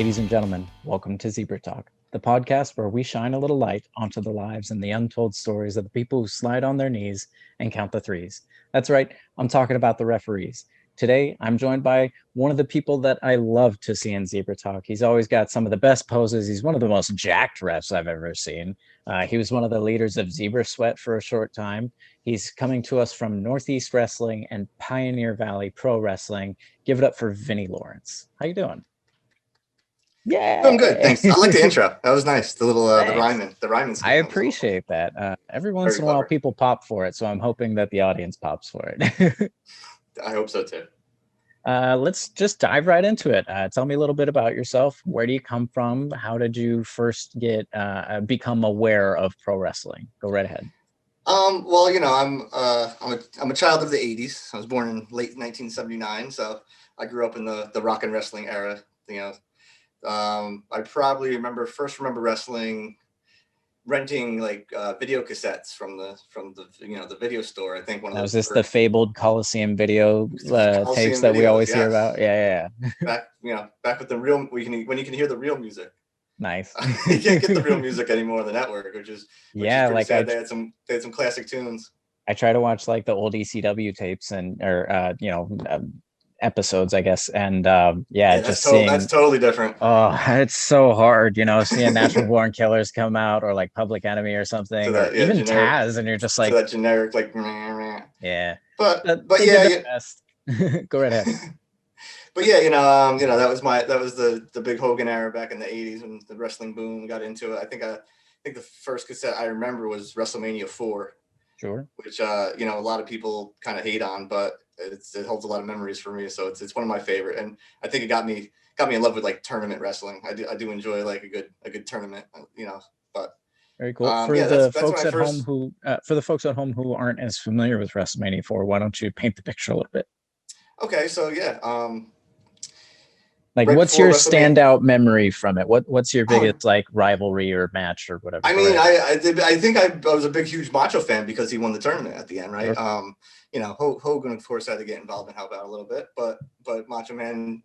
Ladies and gentlemen, welcome to Zebra Talk, the podcast where we shine a little light onto the lives and the untold stories of the people who slide on their knees and count the threes. That's right, I'm talking about the referees. Today, I'm joined by one of the people that I love to see in Zebra Talk. He's always got some of the best poses. He's one of the most jacked refs I've ever seen. He was one of the leaders of Zebra Sweat for a short time. He's coming to us from Northeast Wrestling and Pioneer Valley Pro Wrestling. Give it up for Vinnie Lawrence. How you doing? Doing good, Yeah. thanks. I like the intro. That was nice. The little the Thanks. rhyming I scheme. That was appreciate that. Every once very in a while, clever. people pop for it, so I'm hoping that the audience pops for it. I hope so too. Let's just dive right into it. Tell me a little bit about yourself. Where do you come from? How did you first get become aware of pro wrestling? Go right ahead. Well, I'm a child of the '80s. I was born in late 1979, so I grew up in the rock and wrestling era. I probably remember wrestling, renting like video cassettes from the video store. I think one of Now, is those this the first fabled Coliseum video tapes Coliseum that we videos. always hear Yes, about? Yeah. back with the real when you can hear the real music. Nice. You can't get the real music anymore on the network, which is Yeah, pretty like sad. They had some classic tunes. I try to watch like the old ECW tapes episodes, I guess, and Yeah, just that's seeing. totally different. Oh, it's so hard, seeing Natural Born Killers come out, or like Public Enemy or To something, or that even generic Taz, and you're just to like, that generic like meh, meh. yeah, But they did yeah, their best. Go right ahead. but yeah, that was the big Hogan era back in the '80s when the wrestling boom got into it. I think the first cassette I remember was WrestleMania 4, Sure. which a lot of people kind of hate on, but it holds a lot of memories for me. So it's one of my favorite, and I think it got me in love with like tournament wrestling. I do enjoy like a good tournament, But Very cool. yeah, that's when I first. For the folks at home who aren't as familiar with WrestleMania 4, why don't you paint the picture a little bit? Okay, so yeah, Like, right what's before your WrestleMania. standout memory from it? What's your Oh, biggest like rivalry or match or whatever? I Go mean, right ahead. I think I was a big, huge Macho fan because he won the tournament at the end, right? Sure. Hogan, of course, had to get involved and help out a little bit, but Macho Man,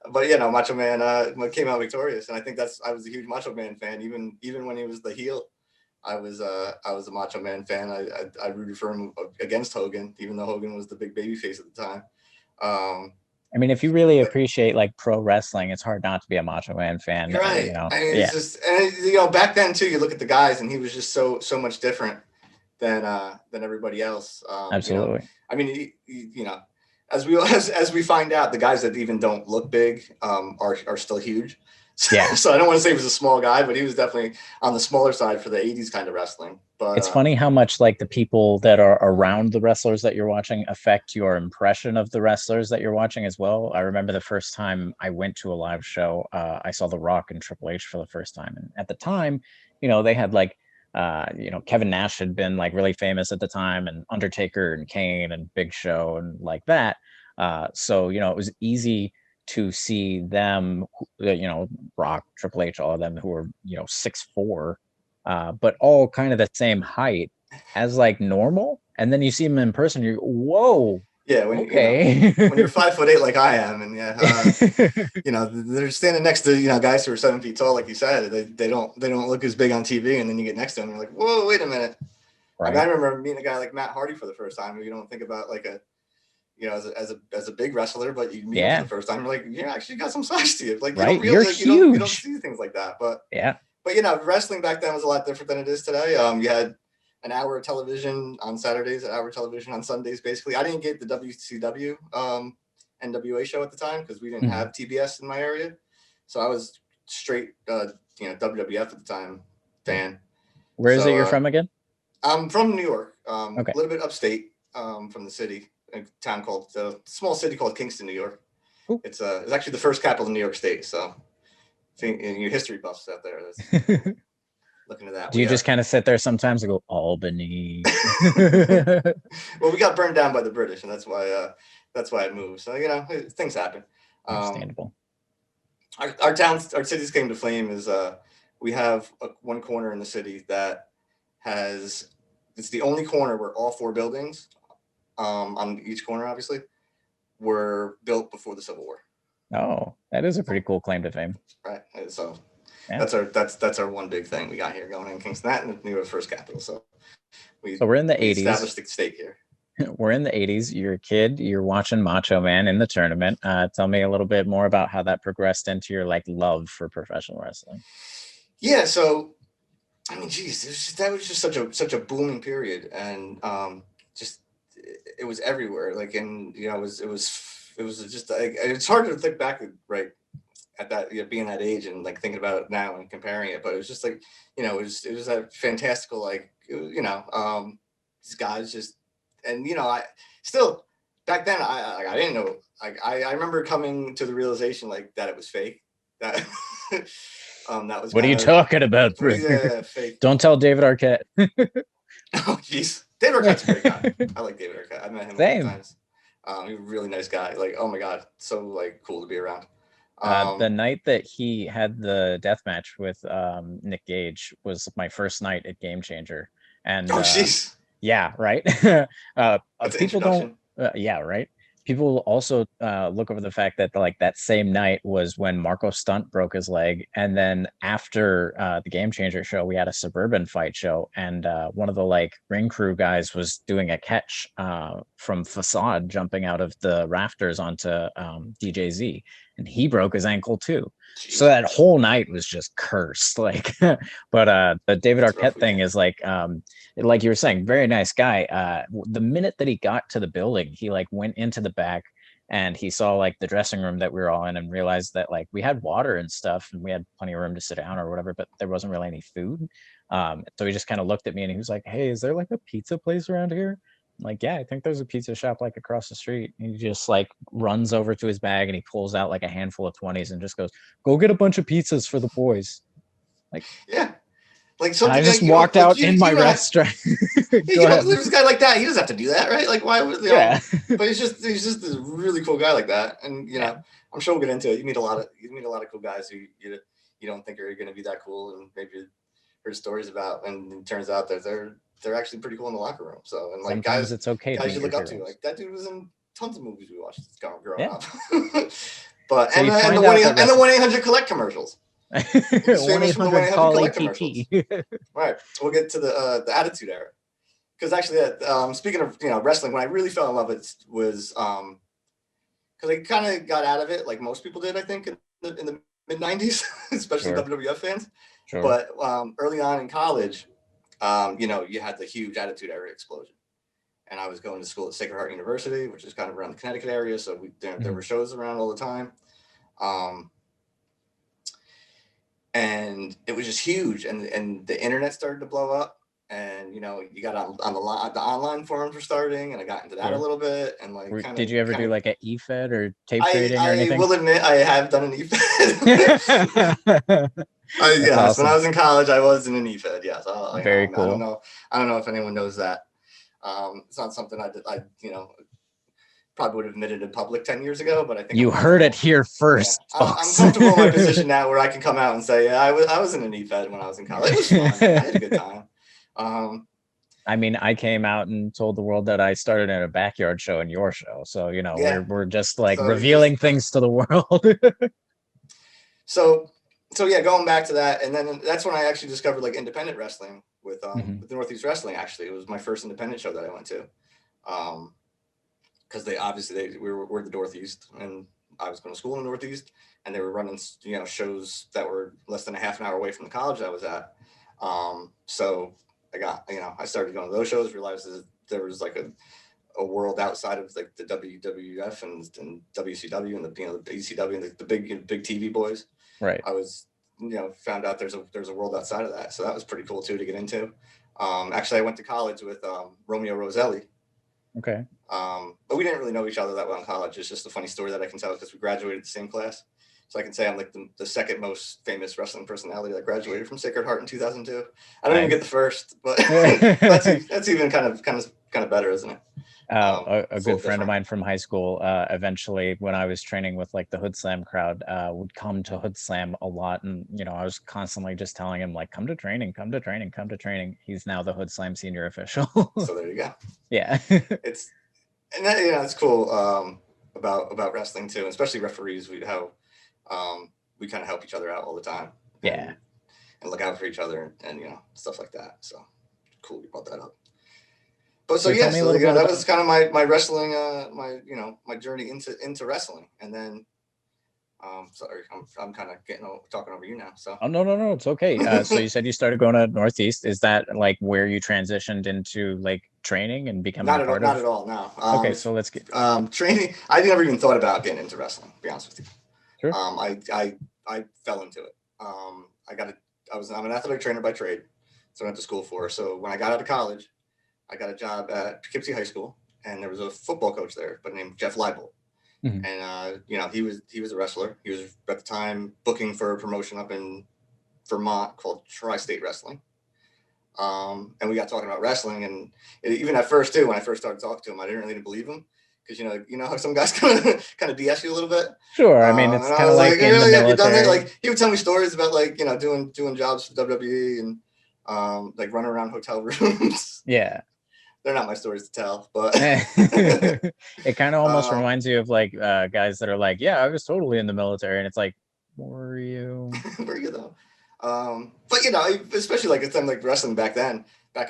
Macho Man came out victorious, and I think I was a huge Macho Man fan, even when he was the heel. I was a Macho Man fan. I rooted for him against Hogan, even though Hogan was the big baby face at the time. I mean, if you really appreciate like pro wrestling, it's hard not to be a Macho Man fan. You're right. I mean, Yeah, it's just, and back then too, you look at the guys, and he was just so much different than everybody else. absolutely. I mean, as we find out, the guys that even don't look big are still huge. Yeah. So I don't want to say he was a small guy, but he was definitely on the smaller side for the '80s kind of wrestling. But It's funny how much like the people that are around the wrestlers that you're watching affect your impression of the wrestlers that you're watching as well. I remember the first time I went to a live show, I saw The Rock and Triple H for the first time. And at the time, they had like, Kevin Nash had been like really famous at the time, and Undertaker and Kane and Big Show and like that. So, it was easy to see them, Rock, Triple H, all of them who were, 6'4", but all kind of the same height as like normal. And then you see them in person, you go, whoa, yeah, okay. When you're 5'8" like I am, and they're standing next to guys who are 7 feet tall, like you said, they don't look as big on TV, and then you get next to them, and you're like, whoa, wait a minute. Right. I mean, I remember meeting a guy like Matt Hardy for the first time, who you don't think about like as a big wrestler, but you meet him for the first time, you're like, yeah, actually got some size to you. Like, right, you don't huge. You don't see things like that. But yeah. But wrestling back then was a lot different than it is today. You had an hour of television on Saturdays, an hour of television on Sundays. Basically, I didn't get the WCW NWA show at the time because we didn't have TBS in my area, so I was straight WWF at the time fan. Where is it you're from again? I'm from New York, okay. A little bit upstate from the city, a small city called Kingston, New York. Ooh. It's actually the first capital of New York State, so. In your history buffs out there, looking at that. Do you just kind of sit there sometimes and go, Albany? Well, we got burned down by the British, and that's why I moved. So things happen. Understandable. Our city's claim to fame is we have one corner in the city that it's the only corner where all four buildings on each corner, obviously, were built before the Civil War. Oh, that is a pretty cool claim to fame. Right. So Yeah. that's our one big thing we got here going in Kingston. That and we were the first capital. So So we're in the we 80s. established the stake here. We're in the 80s. You're a kid. You're watching Macho Man in the tournament. Tell me a little bit more about how that progressed into your like love for professional wrestling. Yeah. So I mean, geez, that was just such a booming period, and just it was everywhere. Like, and it was just like, it's hard to think back right at that, being that age and like thinking about it now and comparing it. But it was just like, it was a fantastical, like, these guys just, and I still back then I didn't know, like, I remember coming to the realization like that it was fake, that that was What are kind you of, talking about, yeah, fake. Don't tell David Arquette. Oh, jeez. David Arquette's a great guy. I like David Arquette. I met him a couple Same. times. He's a really nice guy. Like, oh my God, so like cool to be around. The night that he had the death match with Nick Gage was my first night at Game Changer, and Oh, jeez. yeah, right. That's an People don't. introduction. Yeah, right. People also look over the fact that like that same night was when Marco Stunt broke his leg, and then after the Game Changer show, we had a suburban fight show, and one of the like ring crew guys was doing a catch from facade, jumping out of the rafters onto DJZ, and he broke his ankle too. So Jeez. that whole night was just cursed. Like, but the David That's a rough Arquette thing weekend. is like you were saying, very nice guy. The minute that he got to the building, he like went into the back and he saw like the dressing room that we were all in and realized that like we had water and stuff and we had plenty of room to sit down or whatever, but there wasn't really any food. So he just kind of looked at me and he was like, "Hey, is there like a pizza place around here?" I'm like, "Yeah, I think there's a pizza shop like across the street." And he just like runs over to his bag and he pulls out like a handful of 20s and just goes, "Go get a bunch of pizzas for the boys." Like, Yeah. Like and I something just like walked like out you in my you don't have, restaurant. Go you don't ahead. live with a guy like that. He doesn't have to do that, right? Like, why would Yeah. but he's just this really cool guy like that. And Yeah. I'm sure we'll get into it. You meet a lot of cool guys who you don't think are going to be that cool, and maybe heard stories about, and it turns out that they're actually pretty cool in the locker room. So, and like Sometimes it's okay to guys meet you your look up to, heroes. like that dude was in tons of movies we watched growing Yeah. up. But So you and the find one out that and the wrestling 1-800 collect commercials. He was famous from the 1-800 1-800 call collect ATP. commercials. Right. We'll get to the Attitude Era, because actually, speaking of wrestling, when I really fell in love with it was because I kind of got out of it like most people did, I think, in the mid '90s, especially Sure. WWF fans. Sure. But early on in college, you had the huge Attitude Era explosion, and I was going to school at Sacred Heart University, which is kind of around the Connecticut area, so there were shows around all the time. And it was just huge, and the internet started to blow up, and you got on the online forums were starting, and I got into that a Sure. little bit, and like kind Did of you ever kind do of like a e-fed or tape I trading or I anything? will admit I have done an EFED. That's Yes, when I awesome. was in college, I was in an EFED. Yes, Very I don't cool. know. I don't know if anyone knows that. It's not something I did. Probably would have admitted in public 10 years ago, but I think I'm You heard it comfortable. here Yeah, first, I'm folks. comfortable in my position now where I can come out and say, yeah, I was in an EFED when I was in college. It was fun. I had a good time. I mean, I came out and told the world that I started at a backyard show in your show. So, Yeah. we're just like So revealing things to the world. so yeah, going back to that, and then that's when I actually discovered like independent wrestling with Mhm. with the Northeast Wrestling. Actually, it was my first independent show that I went to. Because they obviously we're the Northeast, and I was going to school in the Northeast, and they were running shows that were less than a half an hour away from the college I was at. So I started going to those shows, realized that there was like a world outside of like the WWF and WCW and the ECW and the big TV boys. Right. I was found out there's a world outside of that, so that was pretty cool too to get into. Actually, I went to college with Romeo Roselli. Okay. But we didn't really know each other that well in college. It's just a funny story that I can tell because we graduated the same class. So I can say I'm like the second most famous wrestling personality that graduated from Sacred Heart in 2002. I don't even get the first, but that's even kind of better, isn't it? A It's a little good friend of different. mine from high school, eventually, when I was training with like the Hood Slam crowd, would come to Hood Slam a lot. And, I was constantly just telling him, like, come to training, come to training, come to training. He's now the Hood Slam senior official. So there you go. Yeah. It's and that it's cool about wrestling too, especially referees. We kind of help each other out all the time. Yeah. And look out for each other and stuff like that. So cool you brought that up. But so yeah, so that was kind of my wrestling, my journey into wrestling, and then. Sorry, I'm kind of talking over you now. So. Oh no, it's okay. So you said you started going to Northeast. Is that like where you transitioned into like training and becoming not at all. No. Okay, so let's get training. I never even thought about getting into wrestling. To be honest with you. Sure. I fell into it. I'm an athletic trainer by trade, so I went to school for. So when I got out of college, I got a job at Poughkeepsie High School, and there was a football coach there, but named Jeff Lightbulb. Mm-hmm. And he was a wrestler. He was at the time booking for a promotion up in Vermont called Tri-State Wrestling. And we got talking about wrestling, and even at first too, when I first started talking to him, I didn't really believe him because how some guys kind of BS you a little bit. Sure, I mean it's kind of like in the military. Have you done that? Like he would tell me stories about doing jobs for WWE and like running around hotel rooms. Yeah. They're not my stories to tell, but it kind of almost reminds you of like guys that are like, yeah, I was totally in the military, and it's like, were you? Were you though? But especially like it's time like wrestling back in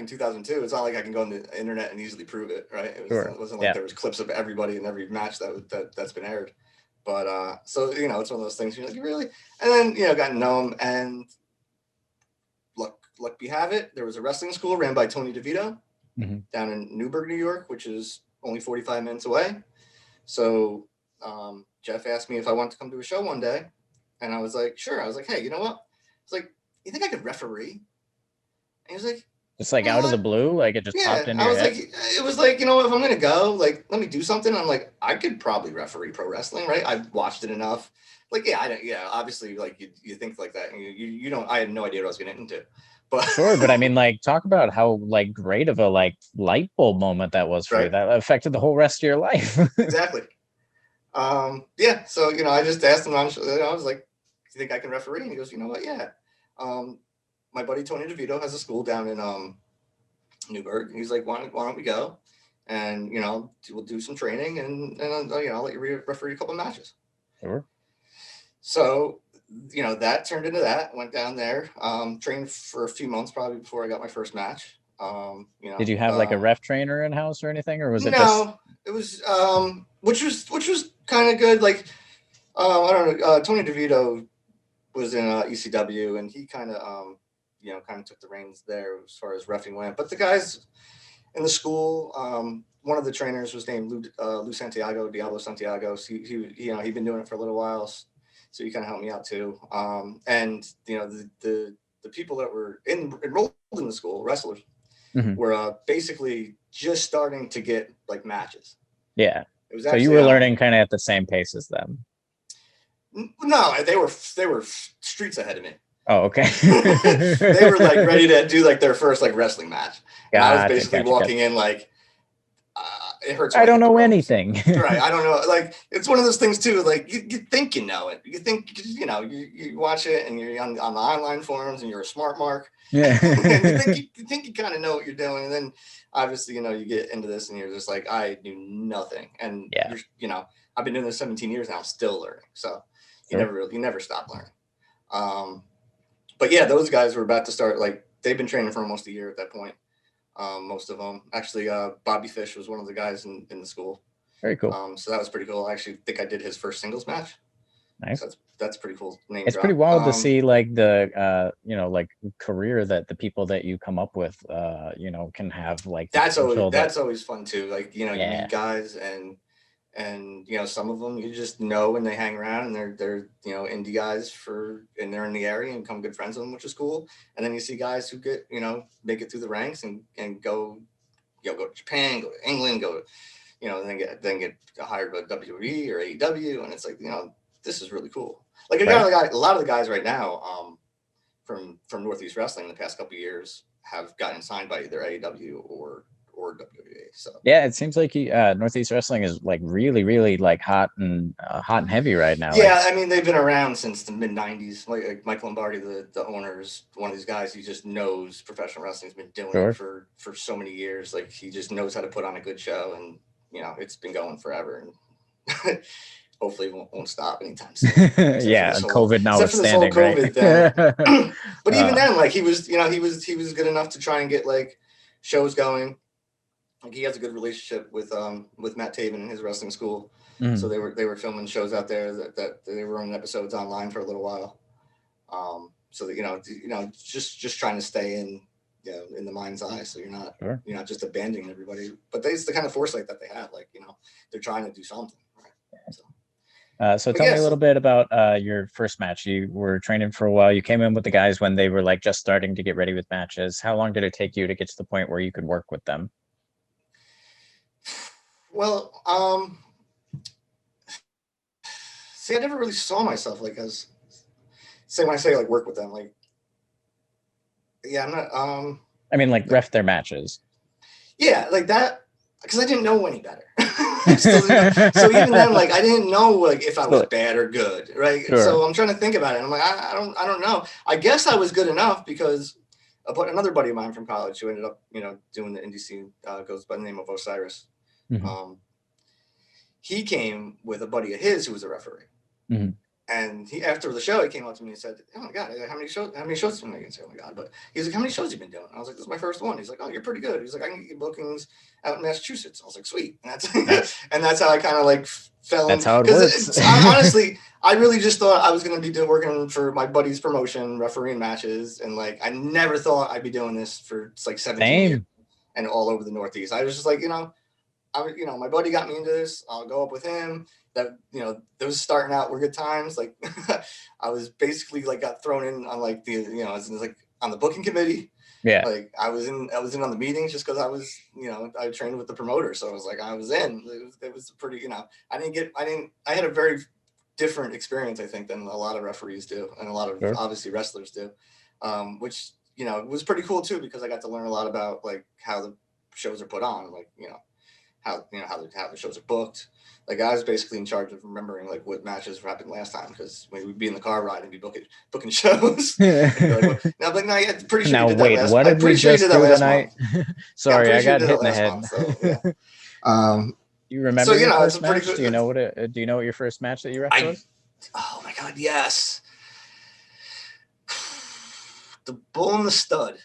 2002, it's not like I can go on the internet and easily prove it, right? It wasn't like there was clips of everybody in every match that's been aired. But so it's one of those things you're like, really? And then got to know him, and luck be have it, there was a wrestling school ran by Tony DeVito. Mm-hmm. Down in Newburgh, New York, which is only 45 minutes away. So Jeff asked me if I wanted to come to a show one day. And I was like, sure. I was like, hey, you know what? I was like, you think I could referee? And he was like, just like out of the blue, like it just popped into your head? It was like, if I'm going to go, like, let me do something. I'm like, I could probably referee pro wrestling, right? I've watched it enough. Like, obviously, like, you think like that. And you don't, I had no idea what I was getting into. But sure, but I mean, like, talk about how like great of a like light bulb moment that was for you. That affected the whole rest of your life. Exactly. Yeah. So I just asked him. I was like, "Do you think I can referee?" And he goes, "You know what? Yeah. My buddy Tony DeVito has a school down in Newburgh. And he's like, why don't we go? And we'll do some training, and I'll let you referee a couple matches." Sure. So. That turned into that. Went down there, trained for a few months probably before I got my first match. Did you have like a ref trainer in house or anything, or was it it was which was kind of good. Like I don't know. Tony DeVito was in ECW, and he kind of took the reins there as far as reffing went. But the guys in the school, one of the trainers was named Lou Santiago, Diablo Santiago. So he'd been doing it for a little while. So you kind of helped me out too. And the people that were enrolled in the school, wrestlers, mm-hmm. were basically just starting to get like matches. Yeah. It was actually, so you were learning kind of at the same pace as them. No, they were streets ahead of me. Oh, okay. They were like ready to do like their first like wrestling match. And I was basically walking in like, it hurts. I don't know anything. Right. I don't know. Like, it's one of those things too. Like you think you know it. You think, you watch it and you're on the online forums and you're a smart mark. Yeah. And you think you kind of know what you're doing. And then obviously, you get into this and you're just like, I knew nothing. And I've been doing this 17 years now, I'm still learning. So you never stop learning. But yeah, those guys were about to start, like, they've been training for almost a year at that point. Most of them actually, Bobby Fish was one of the guys in the school. Very cool. So that was pretty cool. I actually think I did his first singles match. Nice. So that's pretty cool. It's pretty wild to see like the like career that the people that you come up with can have. Like that's always fun too. Like you meet guys and some of them you just know when they hang around and they're indie guys and they're in the area and become good friends with them, which is cool. And then you see guys who get make it through the ranks and go to Japan, go to England, then get hired by WWE or AEW, and it's like this is really cool. Like a lot of the guys right now from Northeast Wrestling in the past couple of years have gotten signed by either AEW or WWE. So yeah, it seems like Northeast Wrestling is like really, really like hot and heavy right now. Yeah, like, I mean they've been around since the mid '90s. Like Mike Lombardi, the owner, is one of these guys who just knows professional wrestling. Has been doing it for so many years. Like he just knows how to put on a good show, and it's been going forever. And Hopefully it won't stop anytime soon. Yeah, COVID Except for this whole notwithstanding, right? COVID thing. But even then, like he was good enough to try and get like shows going. Like he has a good relationship with Matt Taven and his wrestling school. So they were filming shows out there that they were running episodes online for a little while. So that just trying to stay in the mind's eye, so you're not just abandoning everybody. But it's the kind of foresight that they have, like they're trying to do something, right? So tell me a little bit about your first match. You were training for a while. You came in with the guys when they were like just starting to get ready with matches. How long did it take you to get to the point where you could work with them? Well, see, I never really saw myself like as when I say like work with them, like I'm not. I mean, like ref their matches. Yeah, like that, because I didn't know any better. So even then, like I didn't know like if I was bad or good, right? Sure. So I'm trying to think about it. I'm like, I don't know. I guess I was good enough because another buddy of mine from college who ended up doing the indie scene goes by the name of Osiris. Mm-hmm. He came with a buddy of his who was a referee. Mm-hmm. And he, after the show, he came up to me and said, "Oh my God, how many shows have you been making?" I said, "Oh my God," but he's like, "How many shows have you been doing?" I was like, "This is my first one." He's like, "Oh, you're pretty good." He's like, "I can get bookings out in Massachusetts." I was like, "Sweet," and that's how I kind of like fell. That's how it works. Honestly, I really just thought I was going to be working for my buddy's promotion, refereeing matches, and like I never thought I'd be doing this for like 17 years and all over the Northeast. I was just like, my buddy got me into this. I'll go up with him. That those starting out were good times. Like I was basically like got thrown in on like I was like on the booking committee. Yeah. Like I was in on the meetings just because I was I trained with the promoter, so I was like I was in. It was pretty I had a very different experience, I think, than a lot of referees do, and a lot of obviously wrestlers do, which was pretty cool too, because I got to learn a lot about like how the shows are put on, like how the shows are booked. Like I was basically in charge of remembering like what matches happened last time, because we'd be in the car ride and be booking shows. Like, no, but no, yeah, pretty sure now, you did that last. What did we just do tonight? Sorry, yeah, I got hit in the head. Month, so, you remember your first match? Do you know what your first match that you ref was? Oh my God, yes. The Bull and the Stud.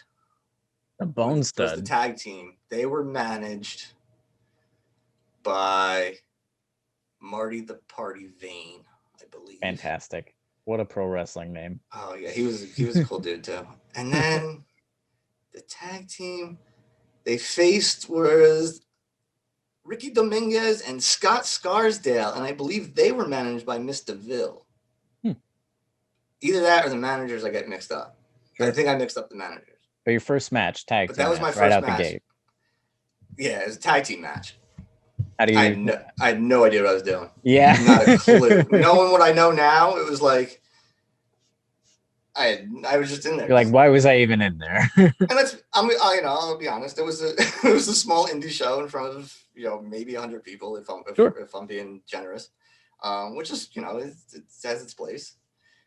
The Bone Stud. Was the tag team. They were managed by Marty the Party Vane, I believe. Fantastic. What a pro wrestling name. Oh yeah, he was a cool dude too. And then the tag team they faced was Ricky Dominguez and Scott Scarsdale, and I believe they were managed by Miss DeVille. Either that or the managers I get mixed up. Sure. I think I mixed up the managers. But your first match, tag team. But that was my first right out match. The gate. Yeah, it was a tag team match. How do you? I had no idea what I was doing. Yeah, not a clue. Knowing what I know now, it was like I was just in there. You're like, why was I even in there? And I'll be honest. It was a small indie show in front of maybe 100 people if I'm being generous, which is it has its place.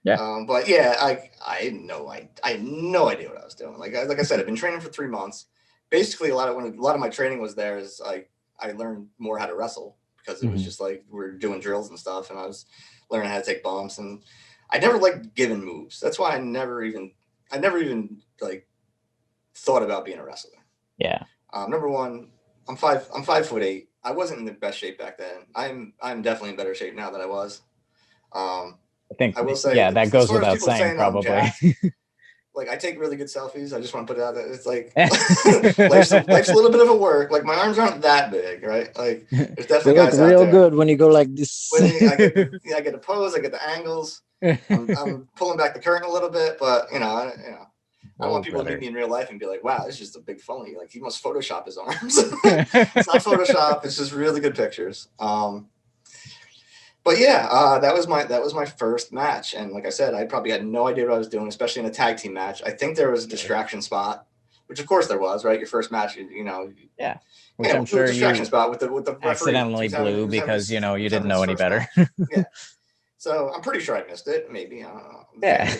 Yeah. But yeah, I had no idea what I was doing. Like I said, I've been training for 3 months. Basically, a lot of my training was there is I learned more how to wrestle, because it was just like we're doing drills and stuff, and I was learning how to take bumps, and I never liked giving moves. That's why I never even like thought about being a wrestler. Yeah. Number one, I'm 5'8". I wasn't in the best shape back then. I'm definitely in better shape now than I was. I think I will say that goes without saying probably. Like I take really good selfies. I just want to put it out there. It's like life's a little bit of a work. Like my arms aren't that big, right? Like there's definitely guys out there. They look real good when you go like this. I get the pose, I get the angles. I'm pulling back the curtain a little bit, but I want people to meet me in real life and be like, "Wow, this is just a big phony. Like he must Photoshop his arms." It's not Photoshop. It's just really good pictures. But yeah, that was my first match, and like I said, I probably had no idea what I was doing, especially in a tag team match. I think there was a distraction spot, which of course there was, right? Your first match, yeah. Which I'm sure distraction spot with the referee accidentally blew because you didn't know any better. Yeah, so I'm pretty sure I missed it. Maybe I don't know. Yeah.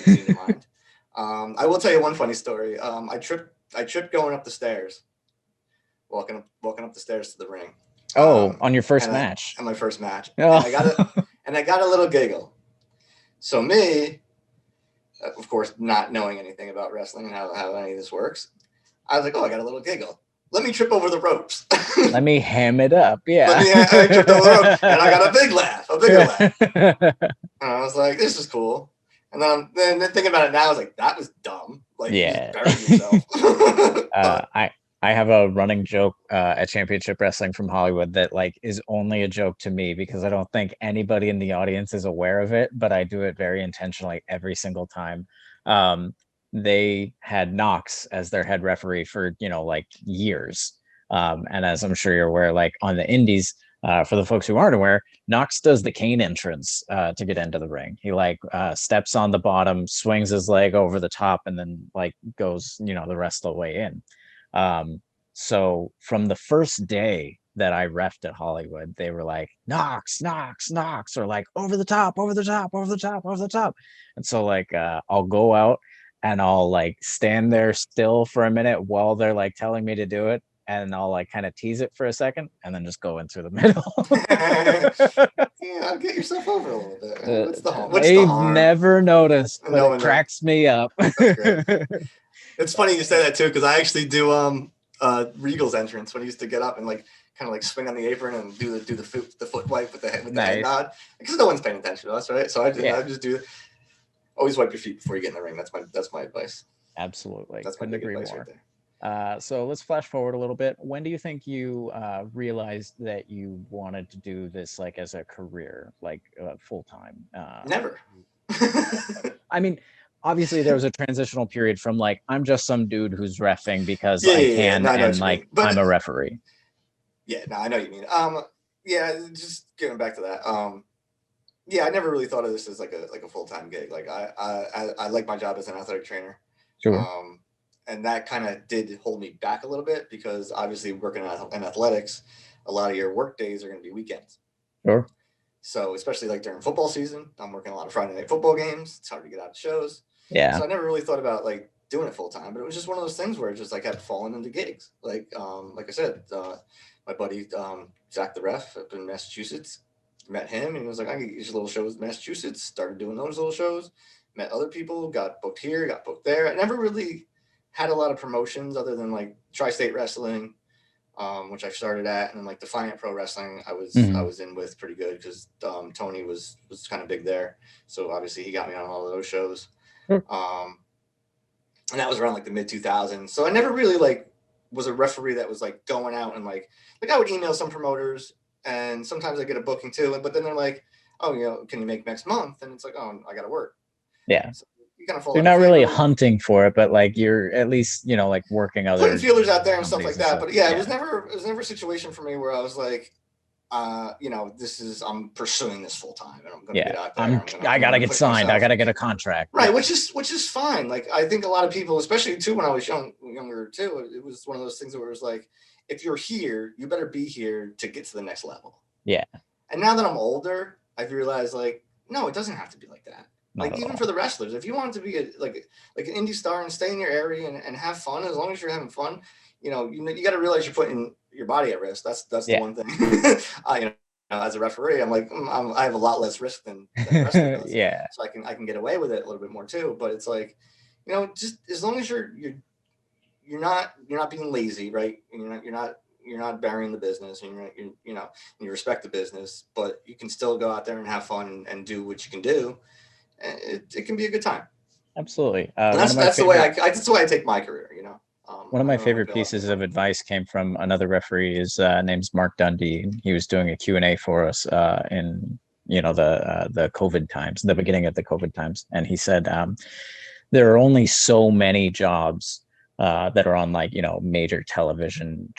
I will tell you one funny story. I tripped going up the stairs, walking up the stairs to the ring. Oh, on your first match. On my first match. Oh. And I got a little giggle. So me, of course, not knowing anything about wrestling and how any of this works, I was like, oh, I got a little giggle. Let me trip over the ropes. Let me ham it up. Yeah. I tripped over the ropes, and I got a bigger laugh. And I was like, this is cool. And then thinking about it now, I was like, that was dumb. Like, yeah. you just buried yourself. I have a running joke at Championship Wrestling from Hollywood that like is only a joke to me because I don't think anybody in the audience is aware of it, but I do it very intentionally every single time. They had Knox as their head referee for, like years. And as I'm sure you're aware, like on the indies, for the folks who aren't aware, Knox does the cane entrance to get into the ring. He steps on the bottom, swings his leg over the top, and then like goes, the rest of the way in. So from the first day that I refed at Hollywood, they were like, Knox, Knox, Knox, or like over the top, over the top, over the top, over the top. And so like I'll go out and I'll like stand there still for a minute while they're like telling me to do it. And I'll like kind of tease it for a second and then just go in through the middle. Yeah, get yourself over a little bit. What's the harm? They've never noticed, but it cracks me up. That's great. It's funny you say that too, because I actually do Regal's entrance when he used to get up and like kind of like swing on the apron and do the foot wipe with the head nod, because no one's paying attention to us, right? So I just do. Always wipe your feet before you get in the ring. That's my advice. Absolutely. That's my big advice right there. So let's flash forward a little bit. When do you think you realized that you wanted to do this like as a career, like full time? Never. I mean, obviously there was a transitional period from like I'm just some dude who's reffing because I can and like I'm a referee. Yeah, no, I know what you mean. Yeah, just getting back to that. Yeah, I never really thought of this as like a full-time gig. Like I like my job as an athletic trainer. Sure. And that kind of did hold me back a little bit because obviously working in athletics, a lot of your work days are going to be weekends. Sure. So especially like during football season, I'm working a lot of Friday night football games. It's hard to get out of shows. Yeah. So I never really thought about like doing it full time, but it was just one of those things where it just like kept falling into gigs. Like I said, my buddy Zach the Ref up in Massachusetts, met him and he was like, I can get these little shows in Massachusetts. Started doing those little shows. Met other people, got booked here, got booked there. I never really had a lot of promotions other than like Tri-State Wrestling, which I started at, and then like Defiant Pro Wrestling, I was in with pretty good because Tony was kind of big there, so obviously he got me on all of those shows. And that was around like the mid 2000s. So I never really like was a referee that was like going out and like I would email some promoters, and sometimes I get a booking too, but then they're like, oh, can you make next month? And it's like, oh, I got to work. Yeah. So you kind of fall. You're not really hunting for it, but like you're at least, like working other putting feelers out there and stuff like that. But yeah, it was never a situation for me where I was like, I'm pursuing this full time and I'm going to get out there. I got to get signed. Myself. I got to get a contract. Right. Which is fine. Like, I think a lot of people, especially too, when I was younger too, it was one of those things where it was like, if you're here, you better be here to get to the next level. Yeah. And now that I'm older, I've realized like, no, it doesn't have to be like that. Like even for the wrestlers, if you want to be like an indie star and stay in your area and have fun, as long as you're having fun, you got to realize you're putting your body at risk. That's the one thing. As a referee, I'm like I have a lot less risk than the wrestler does. Yeah. So I can get away with it a little bit more too. But it's like, just as long as you're not being lazy, right? And you're not burying the business, and you respect the business, but you can still go out there and have fun and do what you can do. It can be a good time. Absolutely. That's the way I take my career. One of my favorite pieces of advice came from another referee. His name's Mark Dundee. He was doing a Q&A for us in the COVID times, the beginning of the COVID times, and he said there are only so many jobs that are on major television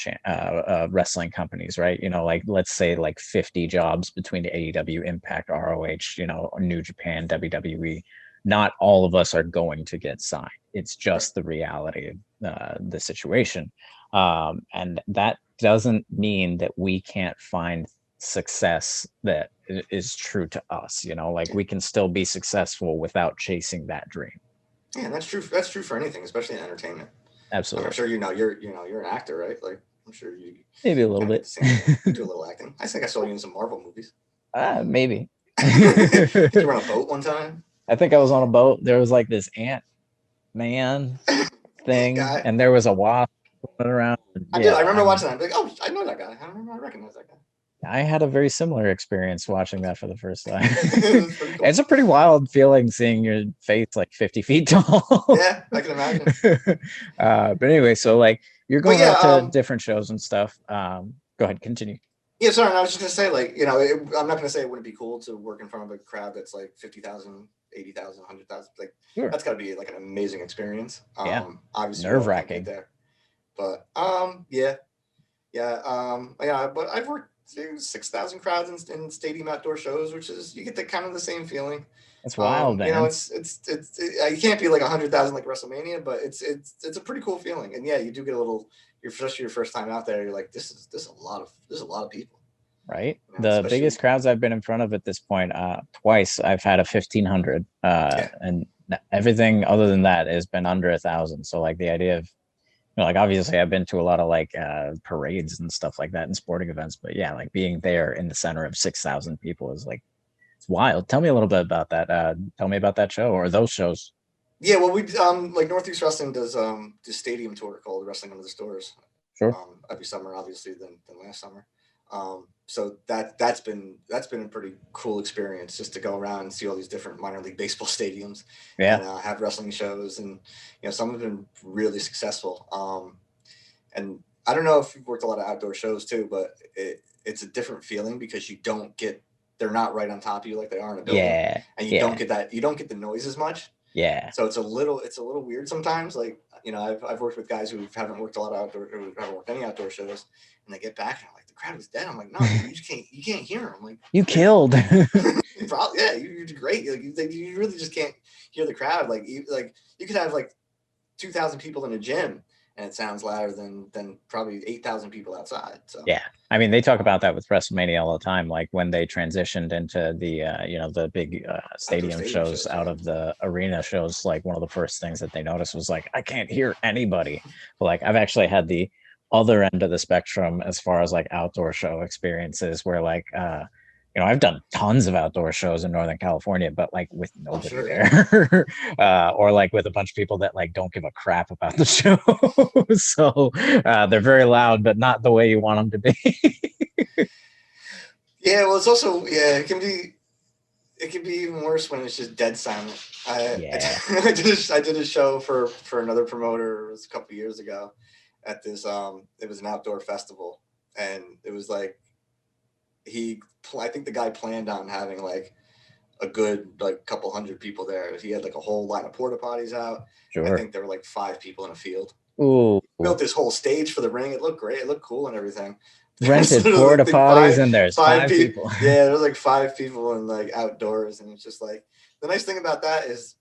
wrestling companies, right? Like let's say like 50 jobs between AEW, Impact, ROH, New Japan, WWE. Not all of us are going to get signed. It's just the reality of the situation. And that doesn't mean that we can't find success that is true to us. We can still be successful without chasing that dream. Yeah, that's true. That's true for anything, especially in entertainment. Absolutely. I'm sure you're an actor, right? Like I'm sure you maybe a little bit. You do a little acting. I think I saw you in some Marvel movies. Maybe. You were on a boat one time. I think I was on a boat. There was like this Ant-Man thing, and there was a wasp running around. I remember watching that. I'm like, oh, I know that guy. I recognize that guy. I had a very similar experience watching that for the first time. Cool. It's a pretty wild feeling seeing your face like 50 feet tall. Yeah, I can imagine. But anyway, so like you're going out to different shows and stuff. Go ahead, continue. Yeah, sorry. I was just gonna say, like, you know, I'm not gonna say it wouldn't be cool to work in front of a crowd that's like 50,000, 80,000, 100,000. Like, that's got to be like an amazing experience. Obviously, nerve-wracking there, but yeah. But I've worked 6,000 crowds in stadium outdoor shows, which is you get the kind of the same feeling. It's wild, man. You know, it's you can't be like 100,000 like WrestleMania, but it's a pretty cool feeling. And yeah, you do get a little. Especially your first time out there, you're like, this is a lot of people. Right. You know, the biggest crowds I've been in front of at this point, twice I've had a 1,500, and everything other than that has been under 1,000. So like the idea of, you know, like obviously I've been to a lot of like parades and stuff like that and sporting events, but yeah, like being there in the center of 6,000 people is like, it's wild. Tell me a little bit about that. Tell me about that show or those shows. Yeah, well, we like Northeast Wrestling does this stadium tour called Wrestling Under the Stores. Sure. Every summer, obviously, than last summer. So that's been a pretty cool experience just to go around and see all these different minor league baseball stadiums. Yeah. And have wrestling shows, and you know, some have been really successful. And I don't know if you've worked a lot of outdoor shows too, but it's a different feeling because they're not right on top of you like they are in a building. Yeah. And you don't get the noise as much. Yeah. So it's a little weird sometimes. Like, you know, I've worked with guys who haven't worked a lot of outdoor, or haven't worked any outdoor shows, and they get back and I'm like, the crowd is dead. I'm like, no, you can't hear them. Like, you killed. you did great. Like, you really just can't hear the crowd. Like you could have like 2,000 people in a gym, and it sounds louder than probably 8,000 people outside. So yeah, I mean, they talk about that with WrestleMania all the time. Like when they transitioned into the you know, the big stadium shows out of the arena shows, like one of the first things that they noticed was like, I can't hear anybody. But like I've actually had the other end of the spectrum as far as like outdoor show experiences where like you know, I've done tons of outdoor shows in Northern California, but like with nobody there, or like with a bunch of people that like don't give a crap about the show. So they're very loud, but not the way you want them to be. Yeah, well, it's also it can be even worse when it's just dead silent. I did a show for another promoter. It was a couple of years ago at this. It was an outdoor festival, and it was like. I think the guy planned on having like a good like couple hundred people there. He had like a whole line of porta potties out. Sure. I think there were like 5 people in a field. Ooh. Built this whole stage for the ring. It looked great. It looked cool and everything. Rented porta potties and there's 5 people. Yeah, there was like 5 people in like outdoors, and it's just like the nice thing about that is,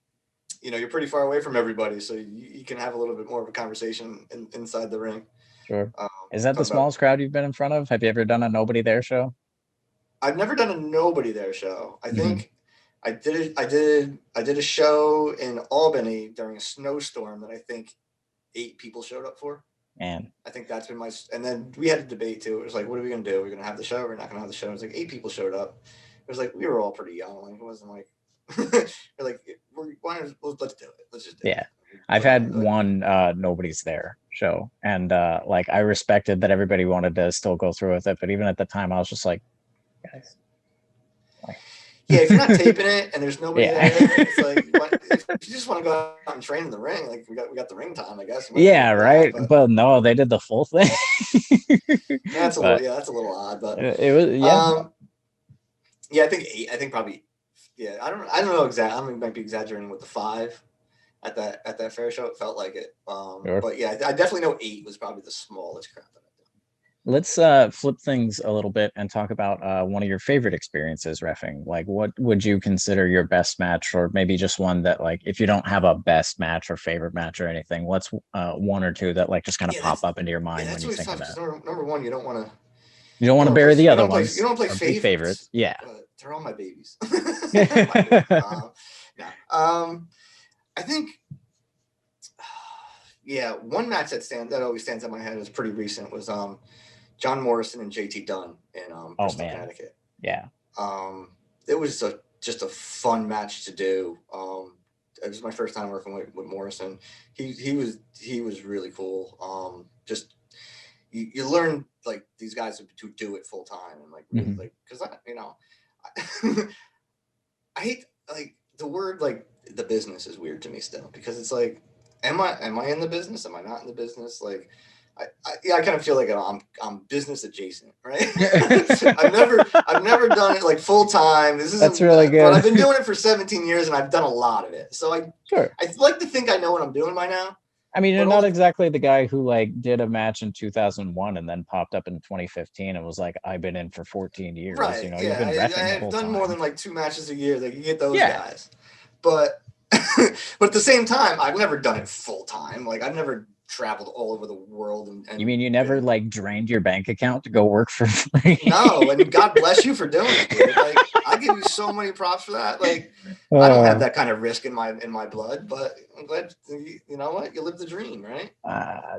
you know, you're pretty far away from everybody, so you can have a little bit more of a conversation inside the ring. Sure. Is that the smallest crowd you've been in front of? Have you ever done a nobody there show? I've never done a nobody there show. I think I did a show in Albany during a snowstorm that I think 8 people showed up for. Man, I think that's been and then we had a debate too. It was like, what are we gonna do? We're gonna have the show. We're not gonna have the show. It was like 8 people showed up. It was like we were all pretty young. Like it wasn't like we're like let's do it. Let's just do it. I've had one nobody's there show, and like I respected that everybody wanted to still go through with it, but even at the time I was just like, guys. Yeah, if you're not taping it and there's nobody there, it's like if you just want to go out and train in the ring, like we got the ring time, I guess. Yeah, right. But no, they did the full thing. That's a little odd, but it was yeah, I think 8. I think probably I don't know exactly. I might be exaggerating with the 5 at that fair show. It felt like it. Sure. But yeah, I definitely know 8 was probably the smallest crowd. Let's flip things a little bit and talk about one of your favorite experiences reffing. Like, what would you consider your best match, or maybe just one that, like, if you don't have a best match or favorite match or anything, what's one or two that like just kind of pop up into your mind when you think of that? Number one, you don't want to bury the other ones. You don't play favorites. Yeah, they're all my babies. I think Yeah, one match that always stands in my head is pretty recent was John Morrison and JT Dunn in Oh Bristol, man, Connecticut. yeah. It was just a fun match to do. It was my first time working with Morrison. He was really cool. Just you learn like these guys who do it full time and like really like because I hate like the word like the business is weird to me still because it's like am I in the business? Am I not in the business? Like I kind of feel like I'm business adjacent, right? I've never done it like full time. This isn't That's really good. But I've been doing it for 17 years and I've done a lot of it. So I like to think I know what I'm doing by now. I mean, you're not exactly the guy who like did a match in 2001 and then popped up in 2015 and was like, I've been in for 14 years. Right. You know, yeah. you've been reffing I've done more than like 2 matches a year. Like you get those guys. But but at the same time, I've never done it full time. Like I've never traveled all over the world. And you mean you never like drained your bank account to go work for free? No, and God bless you for doing it, dude. Like I give you so many props for that. Like I don't have that kind of risk in my blood, but I'm glad you know what you live the dream, right?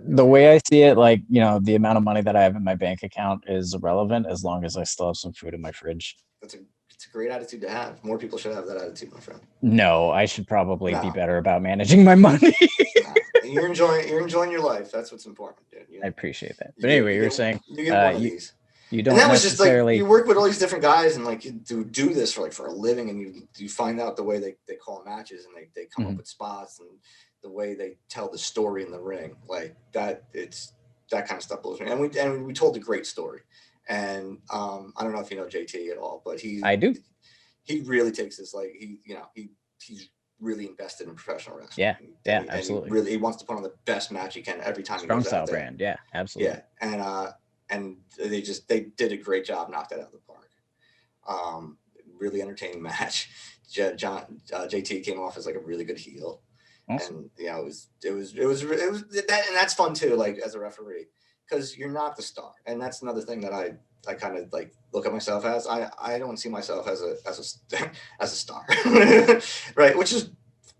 The way I see it, like the amount of money that I have in my bank account is irrelevant as long as I still have some food in my fridge. It's a great attitude to have. More people should have that attitude, my friend. No, I should probably be better about managing my money. You're enjoying your life. That's what's important, dude. I appreciate that. But anyway, you were saying you get one of these. You don't. And that was just like you work with all these different guys, and like you do this for a living, and you find out the way they call matches, and they come up with spots, and the way they tell the story in the ring, like that. It's that kind of stuff blows me. And we told a great story. And I don't know if you know JT at all, but I do. He really takes this like he's really invested in professional wrestling. Yeah, absolutely. He wants to put on the best match he can every time. Strong he goes style out there. brand, yeah, absolutely. Yeah, and they did a great job, knocked that out of the park. Really entertaining match. JT came off as like a really good heel, awesome. And it was that, and that's fun too. Like as a referee, because you're not the star, and that's another thing that I kind of like look at myself as. I don't see myself as a star, right? Which is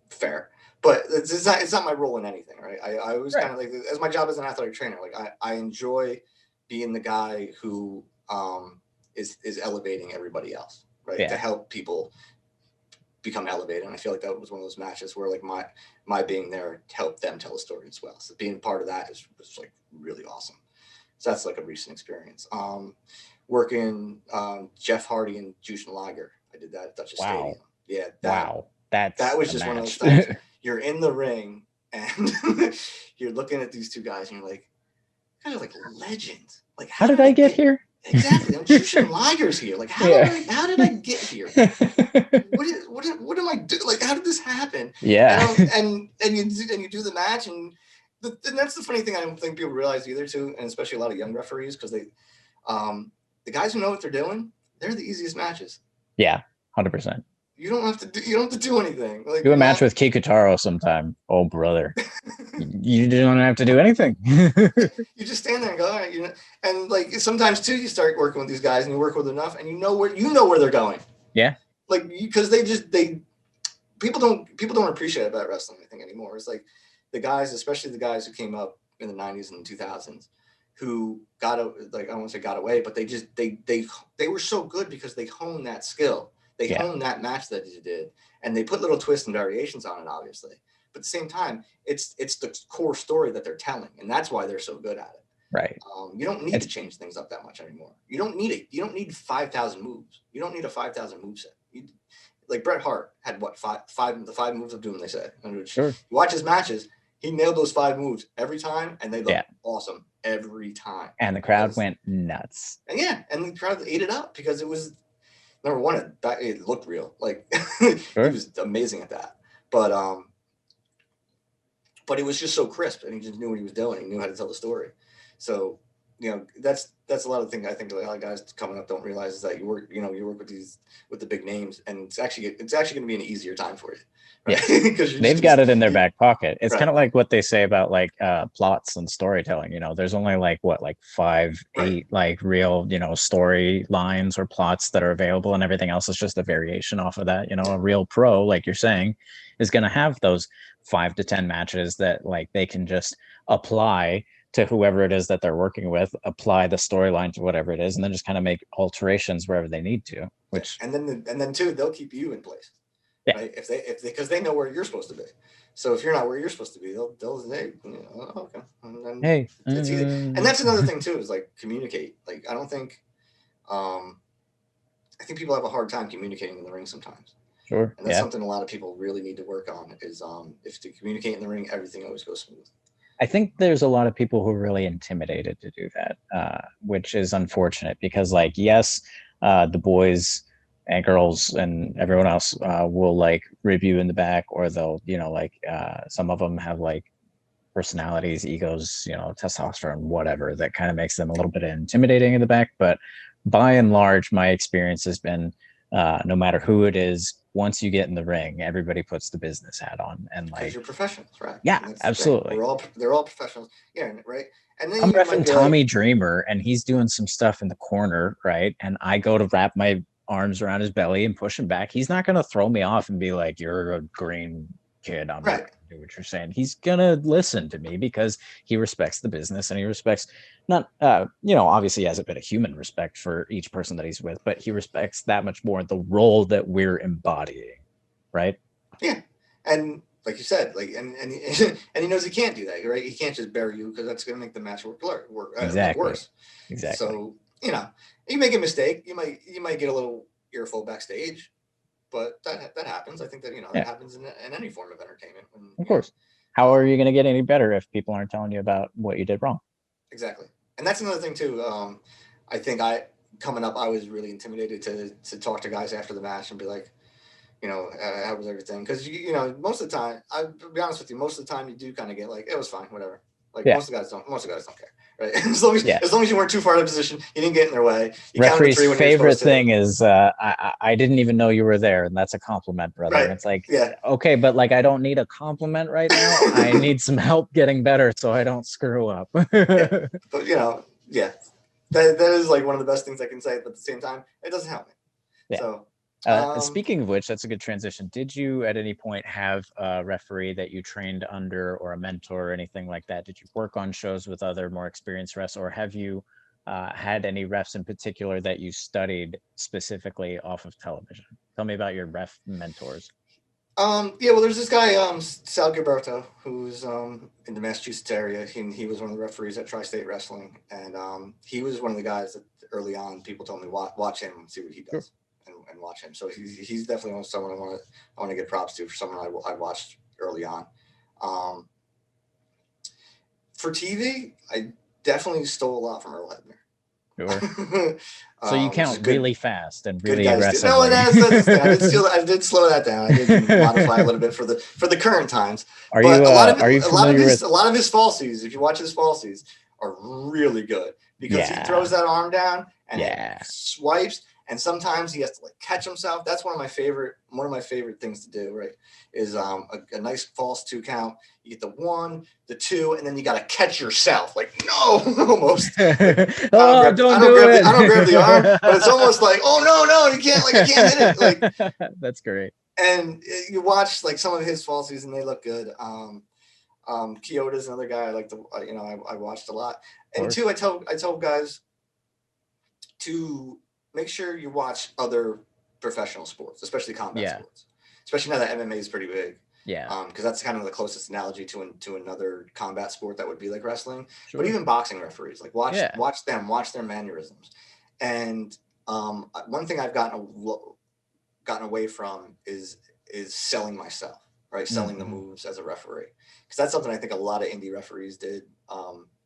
fair, but it's not my role in anything, right? I always kind of like as my job as an athletic trainer. Like I enjoy being the guy who is elevating everybody else, right? To help people become elevated. And I feel like that was one of those matches where like my being there helped them tell a story as well. So being part of that was like really awesome. So that's like a recent experience. Working Jeff Hardy and Jushin Liger. I did that at Dutchess Stadium. Yeah. That was just one of those things. You're in the ring and you're looking at these two guys and you're like, kind of like legends. Like how did I get here? Exactly. I'm Jushin Liger's here. Like how did I get here? What am I doing? Like how did this happen? Yeah. And you do the match and that's the funny thing I don't think people realize either too, and especially a lot of young referees because they the guys who know what they're doing, they're the easiest matches. Yeah, 100%. You don't have to do anything. Like do a match with Kikutaro sometime. Oh brother. You don't have to do anything. You just stand there and go, all right, and like sometimes too you start working with these guys and you work with enough and you know where they're going. Yeah. Like because people don't appreciate about wrestling, I think, anymore. It's like the guys, especially the guys who came up in the 90s and 2000s who I don't want to say got away, but they were so good because they honed that skill. They honed that match that they did, and they put little twists and variations on it, obviously. But at the same time, it's the core story that they're telling, and that's why they're so good at it. Right. You don't need to change things up that much anymore. You don't need it. You don't need 5,000 moves. You don't need a 5,000 move set. Like Bret Hart had what the 5 moves of doom, they say. Sure. You watch his matches, he nailed those 5 moves every time, and they look awesome every time. And the crowd went nuts. And the crowd ate it up because it was. Number one, it looked real. Like he was amazing at that. But it was just so crisp, and he just knew what he was doing. He knew how to tell the story. So that's a lot of things I think a lot of guys coming up don't realize is that you work with the big names, and it's actually going to be an easier time for you. Right? Yeah, because they've got it in their back pocket. It's right. kind of like what they say about like plots and storytelling. There's only like 5, 8 like real story lines or plots that are available, and everything else is just a variation off of that. A real pro, like you're saying, is going to have those 5 to 10 matches that like they can just apply to whoever it is that they're working with, apply the storyline to whatever it is, and then just kind of make alterations wherever they need to. Which and then too, they'll keep you in place. Yeah. Right? If they because they know where you're supposed to be. So if you're not where you're supposed to be, they'll say, okay. And then hey, it's easy. And that's another thing too, is like communicate. Like I think people have a hard time communicating in the ring sometimes. Sure. And that's something a lot of people really need to work on is if to communicate in the ring, everything always goes smooth. I think there's a lot of people who are really intimidated to do that, which is unfortunate because like, yes, the boys and girls and everyone else will like rib you in the back, or they'll some of them have like personalities, egos, testosterone, whatever, that kind of makes them a little bit intimidating in the back. But by and large, my experience has been no matter who it is, once you get in the ring, everybody puts the business hat on, and like you're professionals, right? Yeah, absolutely. They're all professionals, yeah, right. And then I'm reffing Tommy Dreamer, and he's doing some stuff in the corner, right? And I go to wrap my arms around his belly and push him back. He's not going to throw me off and be like, "You're a green kid. I'm not going to do what you're saying." He's going to listen to me because he respects the business, and he respects not, obviously he has a bit of human respect for each person that he's with, but he respects that much more the role that we're embodying, right? Yeah, and like you said, like and he knows he can't do that, right? He can't just bury you because that's going to make the match work worse. Exactly. So you make a mistake, you might get a little earful backstage, but that happens. I think that that happens in any form of entertainment. Of course. How are you going to get any better if people aren't telling you about what you did wrong? Exactly, and that's another thing too. I think coming up, I was really intimidated to talk to guys after the match and be like, how was everything? Because most of the time, I'll be honest with you, most of the time you do kind of get like, it was fine, whatever. Like most of the guys don't care, right? as long as you weren't too far out of position, you didn't get in their way. Referee's favorite thing is I didn't even know you were there, and that's a compliment, brother. Right. And it's like, okay, but like I don't need a compliment right now. I need some help getting better so I don't screw up. But that is like one of the best things I can say. But at the same time, it doesn't help me. Yeah. So. Speaking of which, that's a good transition. Did you at any point have a referee that you trained under, or a mentor or anything like that? Did you work on shows with other more experienced refs, or have you had any refs in particular that you studied specifically off of television? Tell me about your ref mentors. Well, there's this guy, Sal Gilberto, who's in the Massachusetts area. He was one of the referees at Tri-State Wrestling, and he was one of the guys that early on people told me watch him and see what he does. Sure. And watch him. So he's definitely someone I want to give props to, for someone I watched early on. For TV, I definitely stole a lot from Earl Hebner. Sure. So you count really fast and really aggressive. No, I did slow that down. I did modify a little bit for the current times. A lot of his falsies, if you watch his falsies, are really good because he throws that arm down and he swipes. And sometimes he has to like catch himself. That's one of my favorite things to do, right? Is a nice false 2 count. You get the 1, the 2, and then you got to catch yourself. Like, no, almost. Like, I don't grab the arm, but it's almost like, oh no, you can't hit it. Like, that's great. And you watch like some of his falsies, and they look good. Kyoto's another guy I like to, I watched a lot. And 2, I tell guys to make sure you watch other professional sports, especially combat sports. Especially now that MMA is pretty big. Yeah. Because that's kind of the closest analogy to another combat sport that would be like wrestling. Sure. But even boxing referees, like watch them, watch their mannerisms. And one thing I've gotten away from is selling myself, right? Selling the moves as a referee. Because that's something I think a lot of indie referees did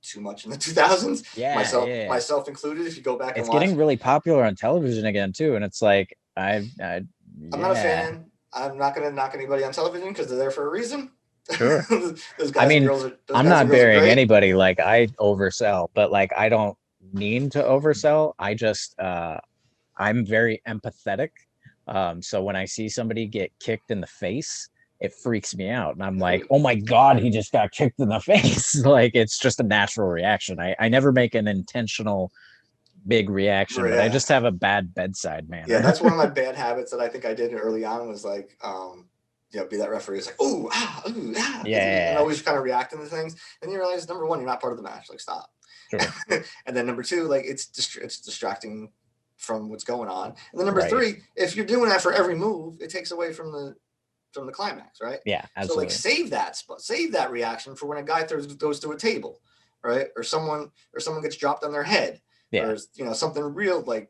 too much in the 2000s. Myself included. If you go back, it's getting really popular on television again too, and it's like I'm not a fan. I'm not going to knock anybody on television because they're there for a reason. Sure. Those guys and girls are, I'm not burying anybody. Like I oversell, but like I don't mean to oversell. I just I'm very empathetic. So when I see somebody get kicked in the face, it freaks me out. And I'm like, oh my God, he just got kicked in the face. Like, it's just a natural reaction. I never make an intentional big reaction, but I just have a bad bedside manner. Yeah, that's one of my bad habits that I think I did early on, was like, be that referee. It's like, ooh, ah. Yeah. And always kind of reacting to things. And you realize, number one, you're not part of the match. Like, stop. Sure. And then number two, like, it's distracting from what's going on. And then number three, if you're doing that for every move, it takes away from the climax, right? Yeah, absolutely. So like, save that reaction for when a guy goes through a table, right? Or someone gets dropped on their head, or something real like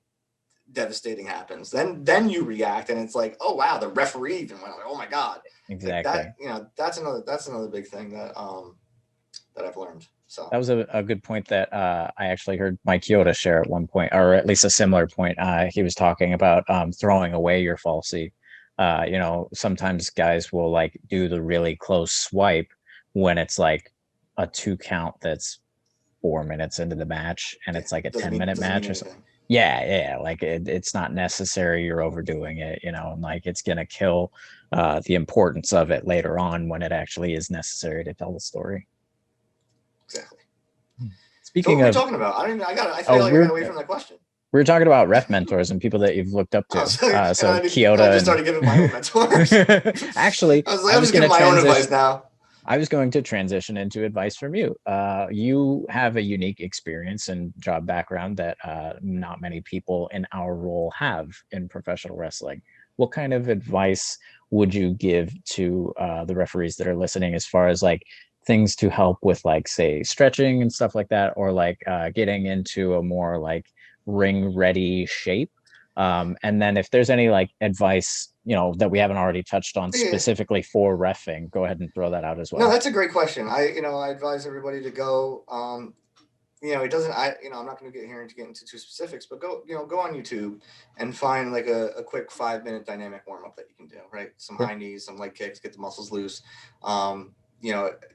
devastating happens. Then you react, and it's like, oh wow, the referee even went like, oh my God. Exactly. Like that's another big thing that I've learned. So that was a good point that I actually heard Mike Chioda share at one point, or at least a similar point. He was talking about throwing away your falsie. Sometimes guys will like do the really close swipe when it's like a 2 count that's 4 minutes into the match, and it's like a 10-minute match or something. Yeah. Like it's not necessary. You're overdoing it, and like it's going to kill the importance of it later on when it actually is necessary to tell the story. Exactly. Speaking so what of, are we talking about? I feel like I got away from that question. We were talking about ref mentors and people that you've looked up to. So Chioda. I just started giving my own mentors. Actually, I was like, I'm just giving my own advice now. I was going to transition into advice from you. You have a unique experience and job background that not many people in our role have in professional wrestling. What kind of advice would you give to the referees that are listening, as far as like things to help with, like, say, stretching and stuff like that, or like getting into a more like ring ready shape? And then if there's any like advice, that we haven't already touched on specifically for reffing, go ahead and throw that out as well. No, that's a great question. I advise everybody to go, it doesn't, I'm not going to get into too specifics, but go on YouTube and find like a quick 5-minute dynamic warm up that you can do, right? Some high knees, some leg kicks, get the muscles loose.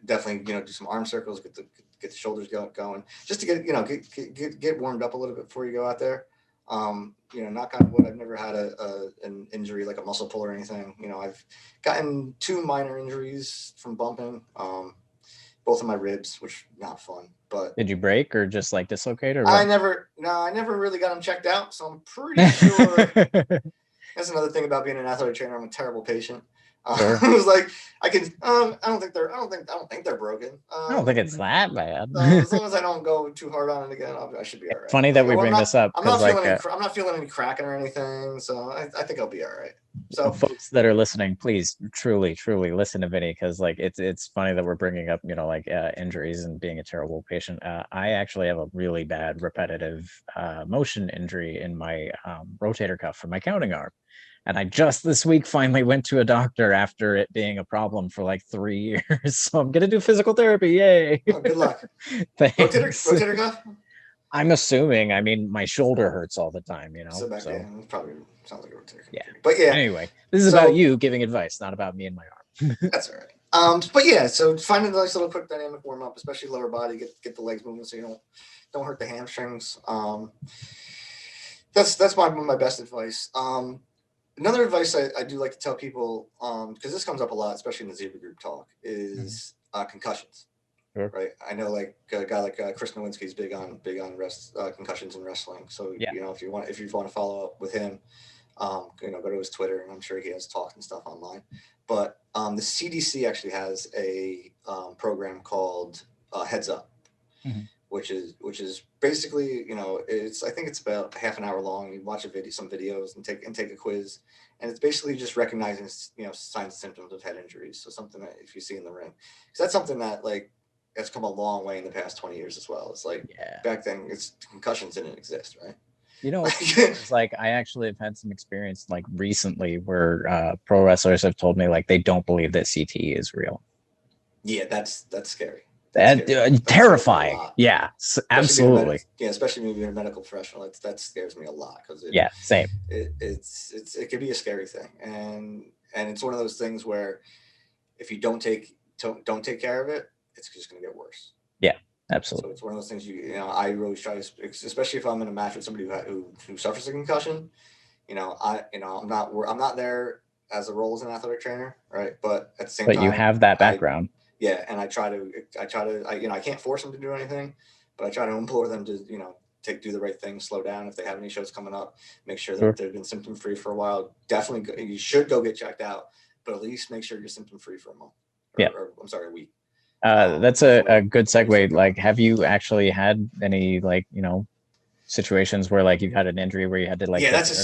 Definitely, do some arm circles, get the shoulders going, just to get warmed up a little bit before you go out there. Knock on wood, I've never had an injury like a muscle pull or anything. I've gotten 2 minor injuries from bumping, both of my ribs, which not fun. But did you break or just like dislocate, or what? I never really got them checked out, so I'm pretty sure. That's another thing about being an athletic trainer. I'm a terrible patient. Sure. I was like, I don't think they're broken. I don't think it's that bad. As long as I don't go too hard on it again, I should be all right. Funny that we bring this up. I'm not feeling any cracking or anything, so I think I'll be all right. So folks that are listening, please truly listen to Vinny, because like it's funny that we're bringing up injuries and being a terrible patient. I actually have a really bad repetitive motion injury in my rotator cuff for my counting arm. And I just this week finally went to a doctor after it being a problem for like 3 years. So I'm going to do physical therapy. Yay. Oh, good luck. Rotator cuff? I'm assuming. I mean, my shoulder hurts all the time, So it probably sounds like a rotator cuff. Yeah. But yeah. Anyway, this is about you giving advice, not about me and my arm. That's all right. But yeah, so find a nice little quick dynamic warm up, especially lower body, get the legs moving so you don't hurt the hamstrings. That's my best advice. Another advice I do like to tell people, because this comes up a lot, especially in the Zebra Group talk, is concussions. Sure. Right. I know like a guy like Chris Nowinski is big on concussions in wrestling. So if you want to follow up with him, go to his Twitter, and I'm sure he has talks and stuff online. But the CDC actually has a program called Heads Up. Mm-hmm. Which is basically, I think it's about half an hour long. You watch some videos and take a quiz, and it's basically just recognizing, signs and symptoms of head injuries. So something that if you see in the ring, because that's something that like has come a long way in the past 20 years as well. It's like back then, concussions didn't exist, right? It's like I actually have had some experience like recently where pro wrestlers have told me like they don't believe that CTE is real. Yeah, that's scary. Terrifying. Yeah, absolutely. Especially when you're a medical professional, that scares me a lot, because same. It could be a scary thing, and it's one of those things where if you don't take care of it, it's just going to get worse. Yeah, Absolutely. So it's one of those things I always try to, especially if I'm in a match with somebody who suffers a concussion. I'm not there as a role as an athletic trainer, right? But at the same But you time, have that background. and I can't force them to do anything, but I try to implore them to, do the right thing, slow down if they have any shows coming up, make sure that they've been symptom free for a while. Definitely, you should go get checked out, but at least make sure you're symptom free for a month. Or I'm sorry, a week. That's a good segue. Like, have you actually had any situations where like you've had an injury where you had to like that's a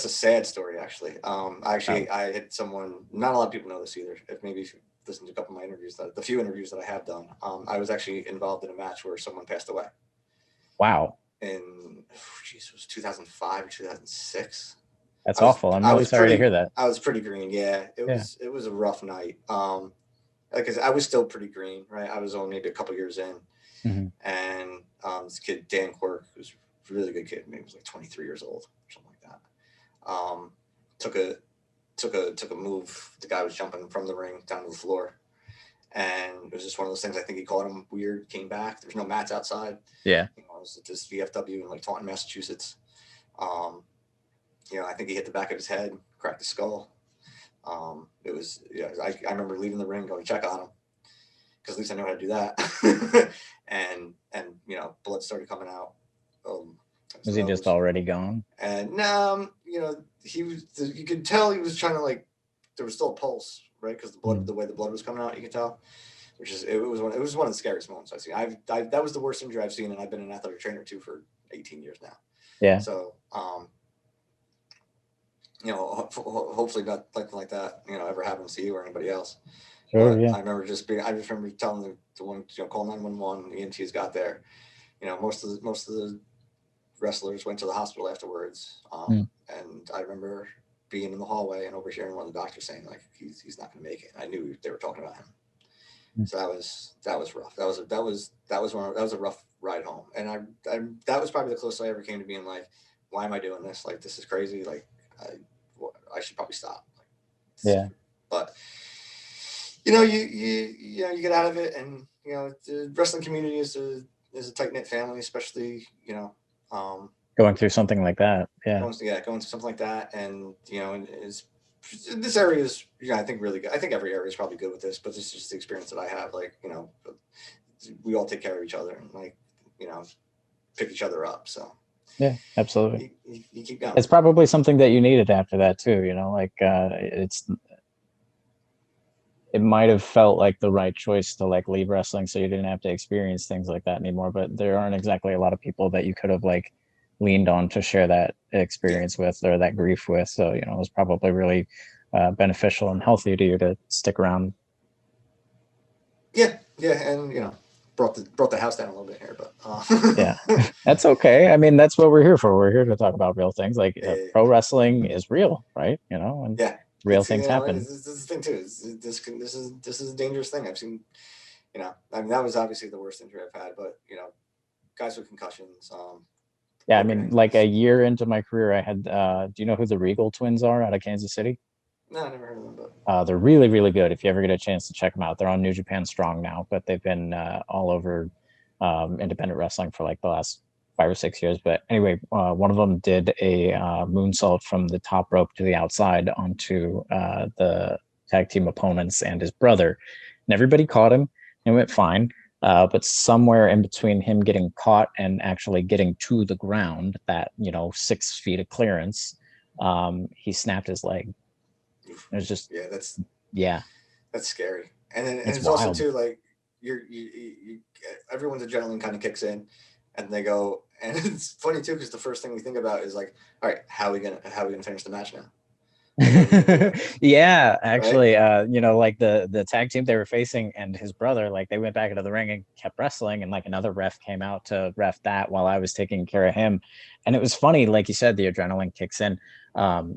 sad story actually. I had someone, not a lot of people know this either, if maybe if you listen to a couple of my interviews, the few interviews that I have done, I was actually involved in a match where someone passed away. Wow. In it was 2005 or 2006. That's awful. I'm really sorry to hear that. I was pretty green. It was a rough night. Because I was still pretty green, right? I was only maybe a couple years in. And this kid, Dan Quirk, who's a really good kid, maybe he was like 23 years old or something like that. Took a move. The guy was jumping from the ring down to the floor. And it was just one of those things. I think he called him weird, came back. There's no mats outside. Yeah. It was at this VFW in like Taunton, Massachusetts. I think he hit the back of his head, cracked his skull. It was, I remember leaving the ring, going to check on him, because at least I know how to do that. and blood started coming out. Was he just already gone? And no, he was. You could tell he was trying to, like, there was still a pulse, right? Because the way the blood was coming out, you could tell. It was one of the scariest moments I've seen. That was the worst injury I've seen, and I've been an athletic trainer too for 18 years now. Yeah. So, hopefully not like that, ever happens to you or anybody else. Sure, yeah. I remember telling the one, call 911. The EMTs got there. Most of the wrestlers went to the hospital afterwards. And I remember being in the hallway and overhearing one of the doctors saying, like, he's not going to make it. I knew they were talking about him. So that was rough. That was a rough ride home. And that was probably the closest I ever came to being like, why am I doing this? Like, this is crazy. Like, I should probably stop. But you get out of it, and the wrestling community is a tight knit family, especially going through something like that. Going through something like that, and this area is, I think, really good. I think every area is probably good with this, but this is just the experience that I have. Like, we all take care of each other and, like, pick each other up. So yeah, absolutely. You keep going. It's probably something that you needed after that too. It might have felt like the right choice to like leave wrestling so you didn't have to experience things like that anymore. But there aren't exactly a lot of people that you could have like leaned on to share that experience with, or that grief with. So, it was probably really beneficial and healthy to you to stick around. Yeah. And, brought the house down a little bit here, but yeah, that's okay. I mean, that's what we're here for. We're here to talk about real things. Like, pro wrestling is real, right? And real things happen. This is the thing too. This is a dangerous thing. I've seen. I mean, that was obviously the worst injury I've had, but guys with concussions. Yeah, I mean, like a year into my career, I had. Do you know who the Regal Twins are out of Kansas City? No, I never heard of them. But they're really, really good. If you ever get a chance to check them out, they're on New Japan Strong now, but they've been all over independent wrestling for like the last 5 or 6 years. But anyway, one of them did a moonsault from the top rope to the outside onto the tag team opponents and his brother, and everybody caught him and went fine. But somewhere in between him getting caught and actually getting to the ground, that 6 feet of clearance, he snapped his leg. It was just that's scary. And then it's also too, like, everyone's adrenaline kind of kicks in, and they go, and it's funny too, because the first thing we think about is like, all right, how are we gonna finish the match now? Yeah, actually, right? Like the tag team they were facing and his brother, like, they went back into the ring and kept wrestling, and like another ref came out to ref that while I was taking care of him. And it was funny, like you said, the adrenaline kicks in.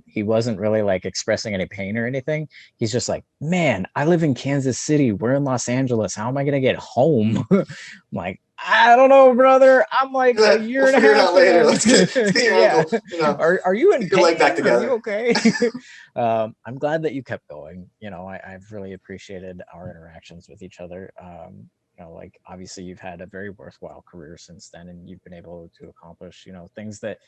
He wasn't really like expressing any pain or anything. He's just like, man, I live in Kansas City, we're in Los Angeles, how am I gonna get home? I'm like, I don't know, brother. I'm like a year and a half later. Let's get your ankle, Are you in pain? Leg back together. Are you okay? I'm glad that you kept going. I've really appreciated our interactions with each other. like obviously you've had a very worthwhile career since then, and you've been able to accomplish, things that,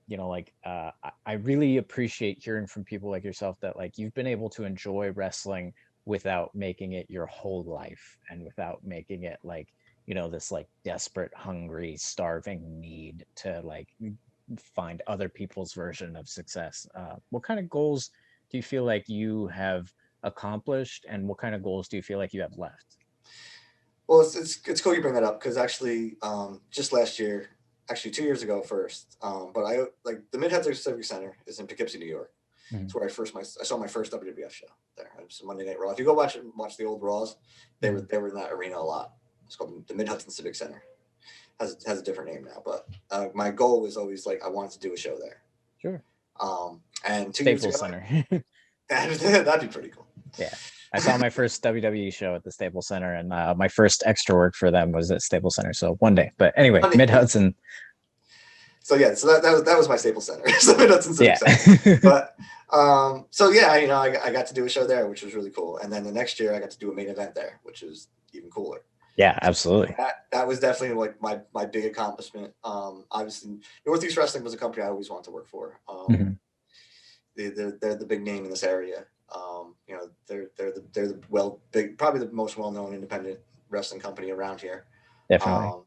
like I really appreciate hearing from people like yourself that like you've been able to enjoy wrestling without making it your whole life and without making it like, this like desperate, hungry, starving need to like find other people's version of success. What kind of goals do you feel like you have accomplished, and what kind of goals do you feel like you have left? Well, it's cool you bring that up because actually, just last year, actually 2 years ago first, but I like the Mid-Hudson Civic Center is in Poughkeepsie, New York. It's where I saw my first WWF show there. It was Monday Night Raw. If you go watch the old Raws, they were in that arena a lot. It's called the Mid-Hudson Civic Center. Has a different name now, but my goal was always like I wanted to do a show there. Sure. And 2 years Staples ago, Center. that'd be pretty cool. Yeah. I saw my first WWE show at the Staples Center, and my first extra work for them was at Staples Center. So one day, but anyway, Mid-Hudson. So yeah, so that was my Staples Center. So Mid-Hudson Civic Center. But so yeah, I got to do a show there, which was really cool. And then the next year I got to do a main event there, which was even cooler. Yeah, absolutely. That was definitely like my big accomplishment. Obviously, Northeast Wrestling was a company I always wanted to work for. They're the big name in this area. They're the probably the most well-known independent wrestling company around here. Definitely.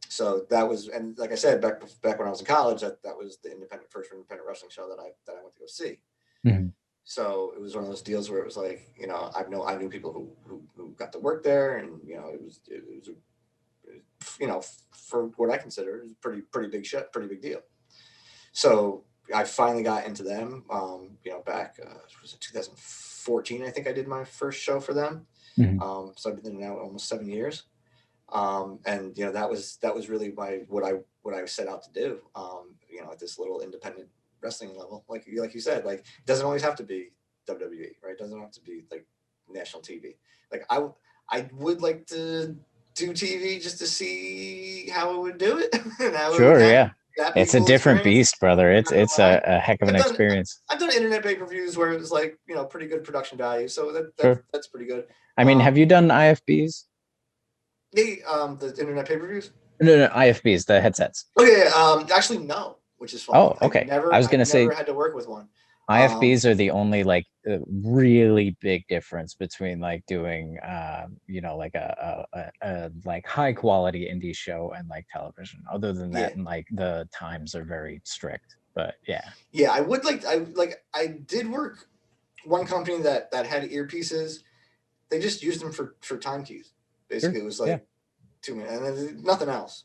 So that was, and like I said, back when I was in college, that was the first independent wrestling show that I went to go see. So it was one of those deals where it was like, I knew people who got to work there, and it was for what I consider is a pretty big shit, pretty big deal. So I finally got into them, back, was it 2014? I think I did my first show for them. So I've been there now almost 7 years. And that was really what I set out to do, at this little independent wrestling level. Like you said, like it doesn't always have to be WWE, right? It doesn't have to be like national TV. Like I would like to do TV just to see how it would do it. Sure, yeah. It's a different beast, brother. It's a heck of an experience. I've done internet pay-per-views where it was like, pretty good production value. So that's pretty good. I mean, have you done IFBs? The internet pay-per-views? No, IFBs, the headsets. Oh yeah, actually no, which is fun. Oh, okay. I was gonna say never had to work with one. IFBs are the only like really big difference between like doing like a like high quality indie show and like television. Other than that, and like the times are very strict. But yeah. Yeah, I did work one company that had earpieces. They just used them for time keys. Basically, It was like 2 minutes, and then nothing else.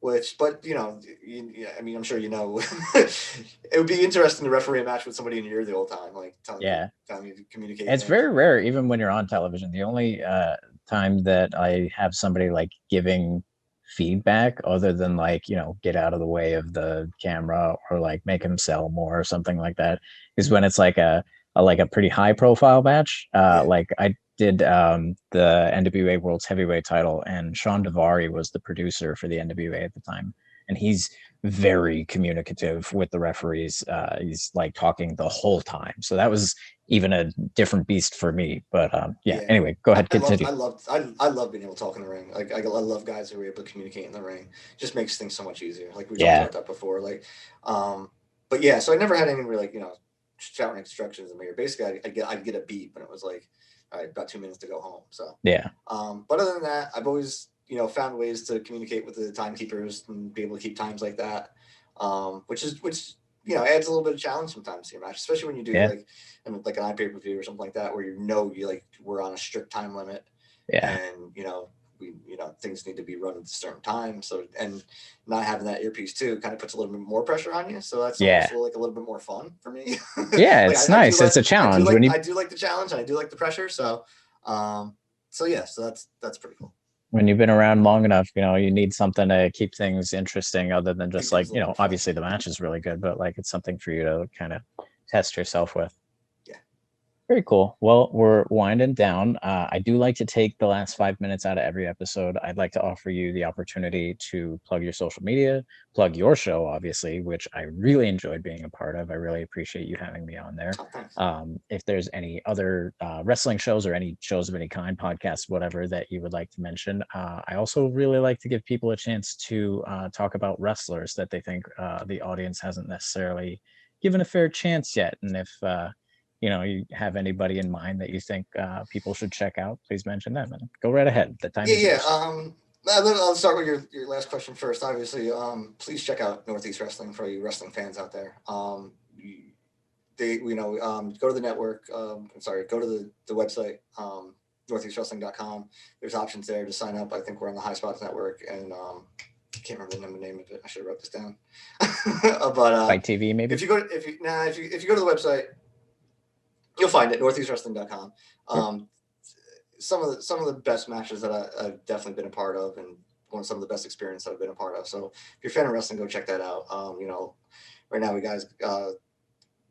But I mean, I'm sure it would be interesting to referee a match with somebody in your ear the whole time, like telling you to communicate. It's very rare, even when you're on television. The only time that I have somebody like giving feedback, other than like get out of the way of the camera or like make him sell more or something like that, is when it's like a pretty high profile match. Like I did the NWA World's Heavyweight title, and Sean Davari was the producer for the NWA at the time, and he's very communicative with the referees. He's like talking the whole time, so that was even a different beast for me. But anyway, go ahead, continue. I love being able to talk in the ring. Like I love guys who are able to communicate in the ring. It just makes things so much easier. Like we talked about that before. Like, but yeah, so I never had anything like shouting instructions in the mirror. Basically, I'd get a beep, and it was like, all right, about 2 minutes to go home. So yeah. But other than that, I've always found ways to communicate with the timekeepers and be able to keep times like that, which adds a little bit of challenge sometimes to your match, especially when you do like an iPay-per-view or something like that, where we're on a strict time limit, and things need to be run at a certain time. So, and not having that earpiece too kind of puts a little bit more pressure on you. So that's also like a little bit more fun for me. Yeah, it's nice. It's a challenge. I do like the challenge, and I do like the pressure. So, so that's pretty cool. When you've been around long enough, you need something to keep things interesting, other than just like, obviously the match is really good, but like it's something for you to kind of test yourself with. Yeah. Very cool. Well, we're winding down. I do like to take the last 5 minutes out of every episode. I'd like to offer you the opportunity to plug your social media, plug your show, obviously, which I really enjoyed being a part of. I really appreciate you having me on there. Oh, thanks. If there's any other wrestling shows or any shows of any kind, podcasts, whatever, that you would like to mention, I also really like to give people a chance to talk about wrestlers that they think the audience hasn't necessarily given a fair chance yet. And if you have anybody in mind that you think people should check out, please mention them and go right ahead. The time is yours. I'll start with your last question first. Obviously, please check out Northeast Wrestling for you wrestling fans out there. Go to the network. Go to the website, northeastwrestling.com. There's options there to sign up. I think we're on the High Spots Network, and I can't remember the name of it. I should have wrote this down. But Fight TV, maybe. If you go to the website, you'll find it, northeastwrestling.com. Some of the best matches that I've definitely been a part of, and some of the best experience I've been a part of. So if you're a fan of wrestling, go check that out. Right now a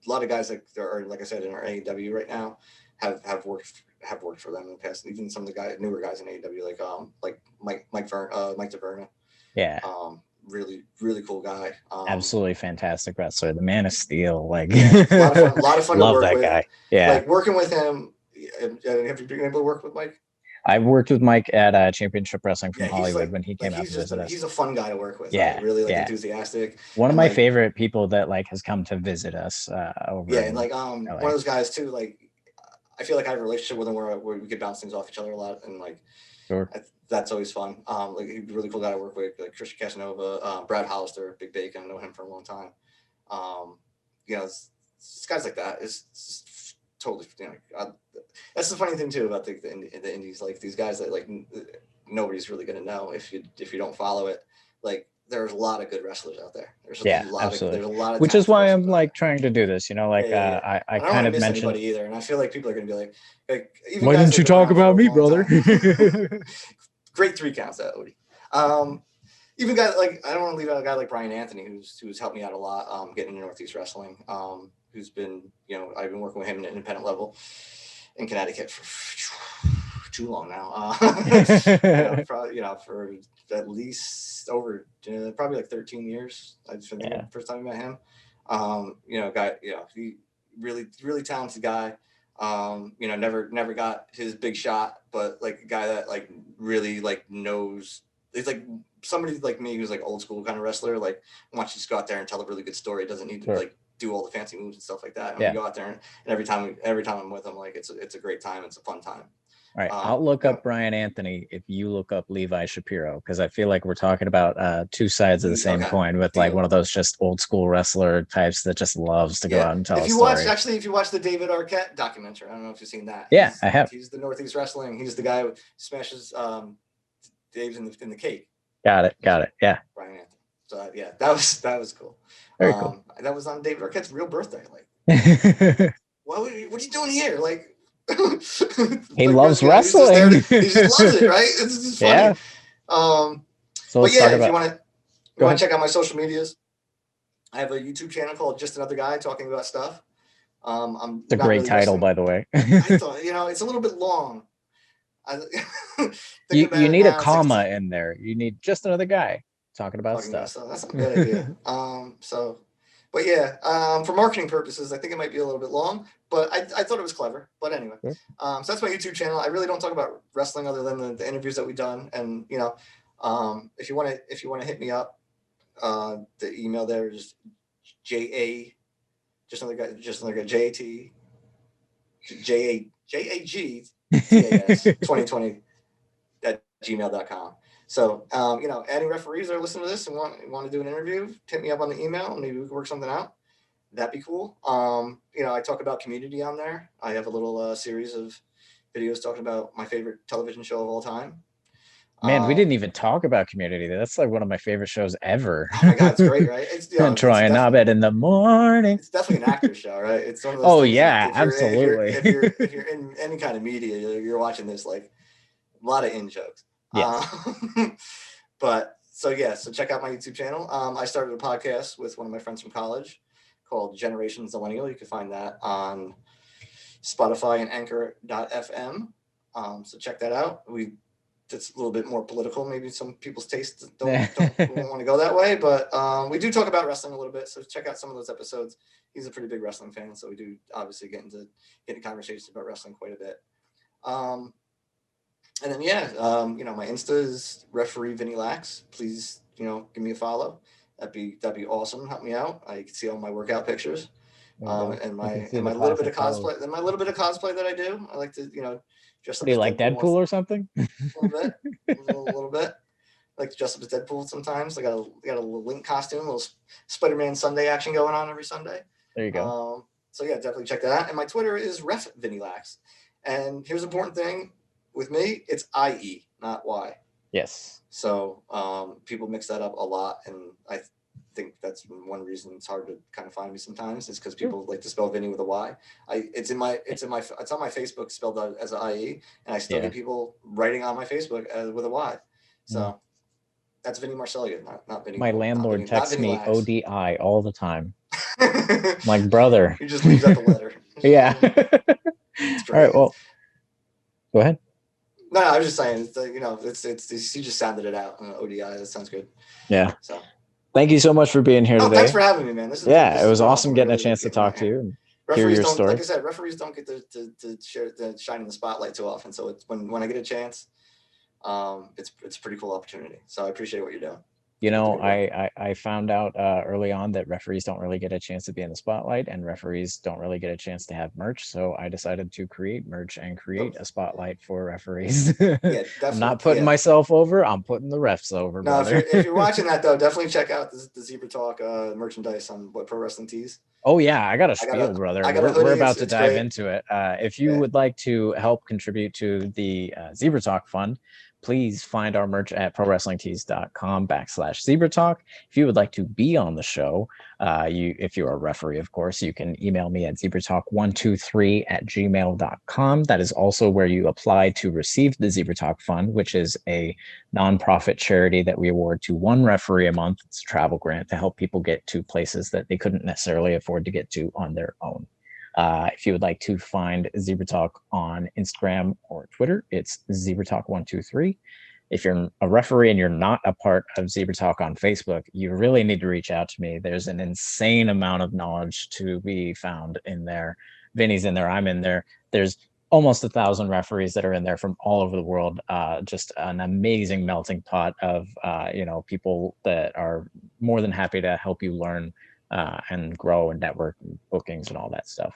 lot of guys that are, like I said, in our AEW right now have worked for them in the past. Even some of the newer guys in AEW, like Mike DeVerna. Yeah. Really, really cool guy. Absolutely fantastic wrestler. The Man of Steel. A lot of fun Love to work that with. Guy. Yeah. Like working with him. Have you been able to work with Mike? I've worked with Mike at Championship Wrestling from Hollywood when he came out to visit us. He's a fun guy to work with. Yeah. Really enthusiastic. One of my favorite people that has come to visit us over. Yeah, and one of those guys too, I feel like I have a relationship with him where we could bounce things off each other a lot, and sure. That's always fun. He's a really cool guy to work with. Like Christian Casanova, Brad Hollister, Big Bacon. I know him for a long time. It's guys like that. It's totally, that's the funny thing too about the indies. Like these guys that nobody's really gonna know if you don't follow it. There's a lot of good wrestlers out there. There's a lot of, which is why I'm trying to do this. I kind of mentioned mentioned either, and I feel like people are gonna be like why didn't you talk about me, brother? Great 3 counts, that Odie. Even guys I don't want to leave out a guy like Brian Anthony, who's helped me out a lot, getting into Northeast Wrestling. Who's been, I've been working with him at an independent level in Connecticut for too long now. For at least over probably 13 years. I just think the first time I met him. He really, really talented guy. Never got his big shot, but a guy that really knows. It's somebody like me who's old school kind of wrestler. Wants to just go out there and tell a really good story. Doesn't need to do all the fancy moves and stuff like that. And we go out there and every time I'm with him, it's a great time. It's a fun time. All right, I'll look up Brian Anthony if you look up Levi Shapiro, because I feel like we're talking about two sides of the same coin with one of those just old school wrestler types that just loves to go out and tell a story. If you watch the David Arquette documentary, I don't know if you've seen that. Yeah, I have. He's the Northeast Wrestling. He's the guy who smashes Dave's in the cake. Got it. Yeah. Brian Anthony. So that was cool. Very cool. That was on David Arquette's real birthday. What are you doing here? He loves wrestling. He just loves it, right? It's just funny. Yeah. So if you want to check out my social medias, I have a YouTube channel called Just Another Guy Talking About Stuff. It's a great title, by the way. I thought, it's a little bit long. You need a comma in there. You need Just Another Guy talking about stuff. That's a good idea. For marketing purposes, I think it might be a little bit long, but I thought it was clever. But anyway, so that's my YouTube channel. I really don't talk about wrestling other than the interviews that we've done. And if you want to hit me up, the email there is just another guy, JAG2020 at gmail.com. So, any referees that are listening to this and want to do an interview, hit me up on the email and maybe we can work something out. That'd be cool. I talk about community on there. I have a little series of videos talking about my favorite television show of all time. Man, we didn't even talk about Community. That's one of my favorite shows ever. Oh my God, it's great, right? It's Troy and Abed in the morning. It's definitely an actor's show, right? It's one of those. Oh yeah, absolutely. If you're in any kind of media, you're watching this a lot of in jokes. Yes. So check out my YouTube channel. I started a podcast with one of my friends from college called Generations Millennial. You can find that on Spotify and Anchor.fm. So check that out. It's a little bit more political. Maybe some people's tastes don't want to go that way, but we do talk about wrestling a little bit. So check out some of those episodes. He's a pretty big wrestling fan, so we do obviously get into conversations about wrestling quite a bit. And then my Insta is referee Vinnie Lax. Please, give me a follow. That'd be awesome. Help me out. I can see all my workout pictures. And my little bit of cosplay. And my little bit of cosplay that I do. I like to, dress up. Do you like Deadpool or something? A little bit. I like to dress up as Deadpool sometimes. I got a little Link costume, a little Spider-Man Sunday action going on every Sunday. There you go. So yeah, definitely check that out. And my Twitter is Ref Vinnie Lax. And here's the important thing with me: it's IE, not Y. Yes. So people mix that up a lot, and I think that's one reason it's hard to kind of find me sometimes, is because people like to spell Vinny with a Y. It's on my Facebook spelled out as an IE, and I still get people writing on my Facebook with a Y. So that's Vinny Marcellia, not Vinny. My landlord texts me ODI all the time. Like, brother. He just leaves out the letter. Yeah. All right. Well, go ahead. No, I was just saying, it's you just sounded it out. ODI. That sounds good. Yeah. So. Thank you so much for being here today. Thanks for having me, man. It was awesome getting a chance to talk to you and hear your story. Like I said, referees don't get to shine in the spotlight too often. So it's when I get a chance, it's a pretty cool opportunity. So I appreciate what you're doing. I found out early on that referees don't really get a chance to be in the spotlight, and referees don't really get a chance to have merch. So I decided to create merch and create a spotlight for referees. Yeah, I'm not putting myself over. I'm putting the refs over. No, if you're watching that though, definitely check out the Zebra Talk merchandise on Pro Wrestling Tees. Oh yeah, I got a spiel, brother. We're about to dive into it. If you would like to help contribute to the Zebra Talk Fund, please find our merch at prowrestlingtees.com/Zebra Talk. If you would like to be on the show, if you're a referee, of course, you can email me at zebratalk123@gmail.com. That is also where you apply to receive the Zebra Talk Fund, which is a nonprofit charity that we award to one referee a month. It's a travel grant to help people get to places that they couldn't necessarily afford to get to on their own. If you would like to find Zebra Talk on Instagram or Twitter, it's ZebraTalk123. If you're a referee and you're not a part of Zebra Talk on Facebook, you really need to reach out to me. There's an insane amount of knowledge to be found in there. Vinny's in there. I'm in there. There's almost 1,000 referees that are in there from all over the world. Just an amazing melting pot of people that are more than happy to help you learn and grow and network and bookings and all that stuff.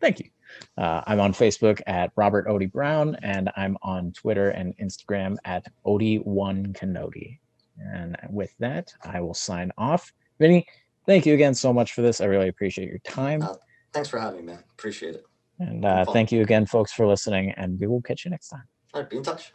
Thank you. I'm on Facebook at Robert Odie Brown, and I'm on Twitter and Instagram at Odie1Canody. And with that, I will sign off. Vinny, thank you again so much for this. I really appreciate your time. Thanks for having me, man. Appreciate it. And thank you again, folks, for listening, and we will catch you next time. All right, be in touch.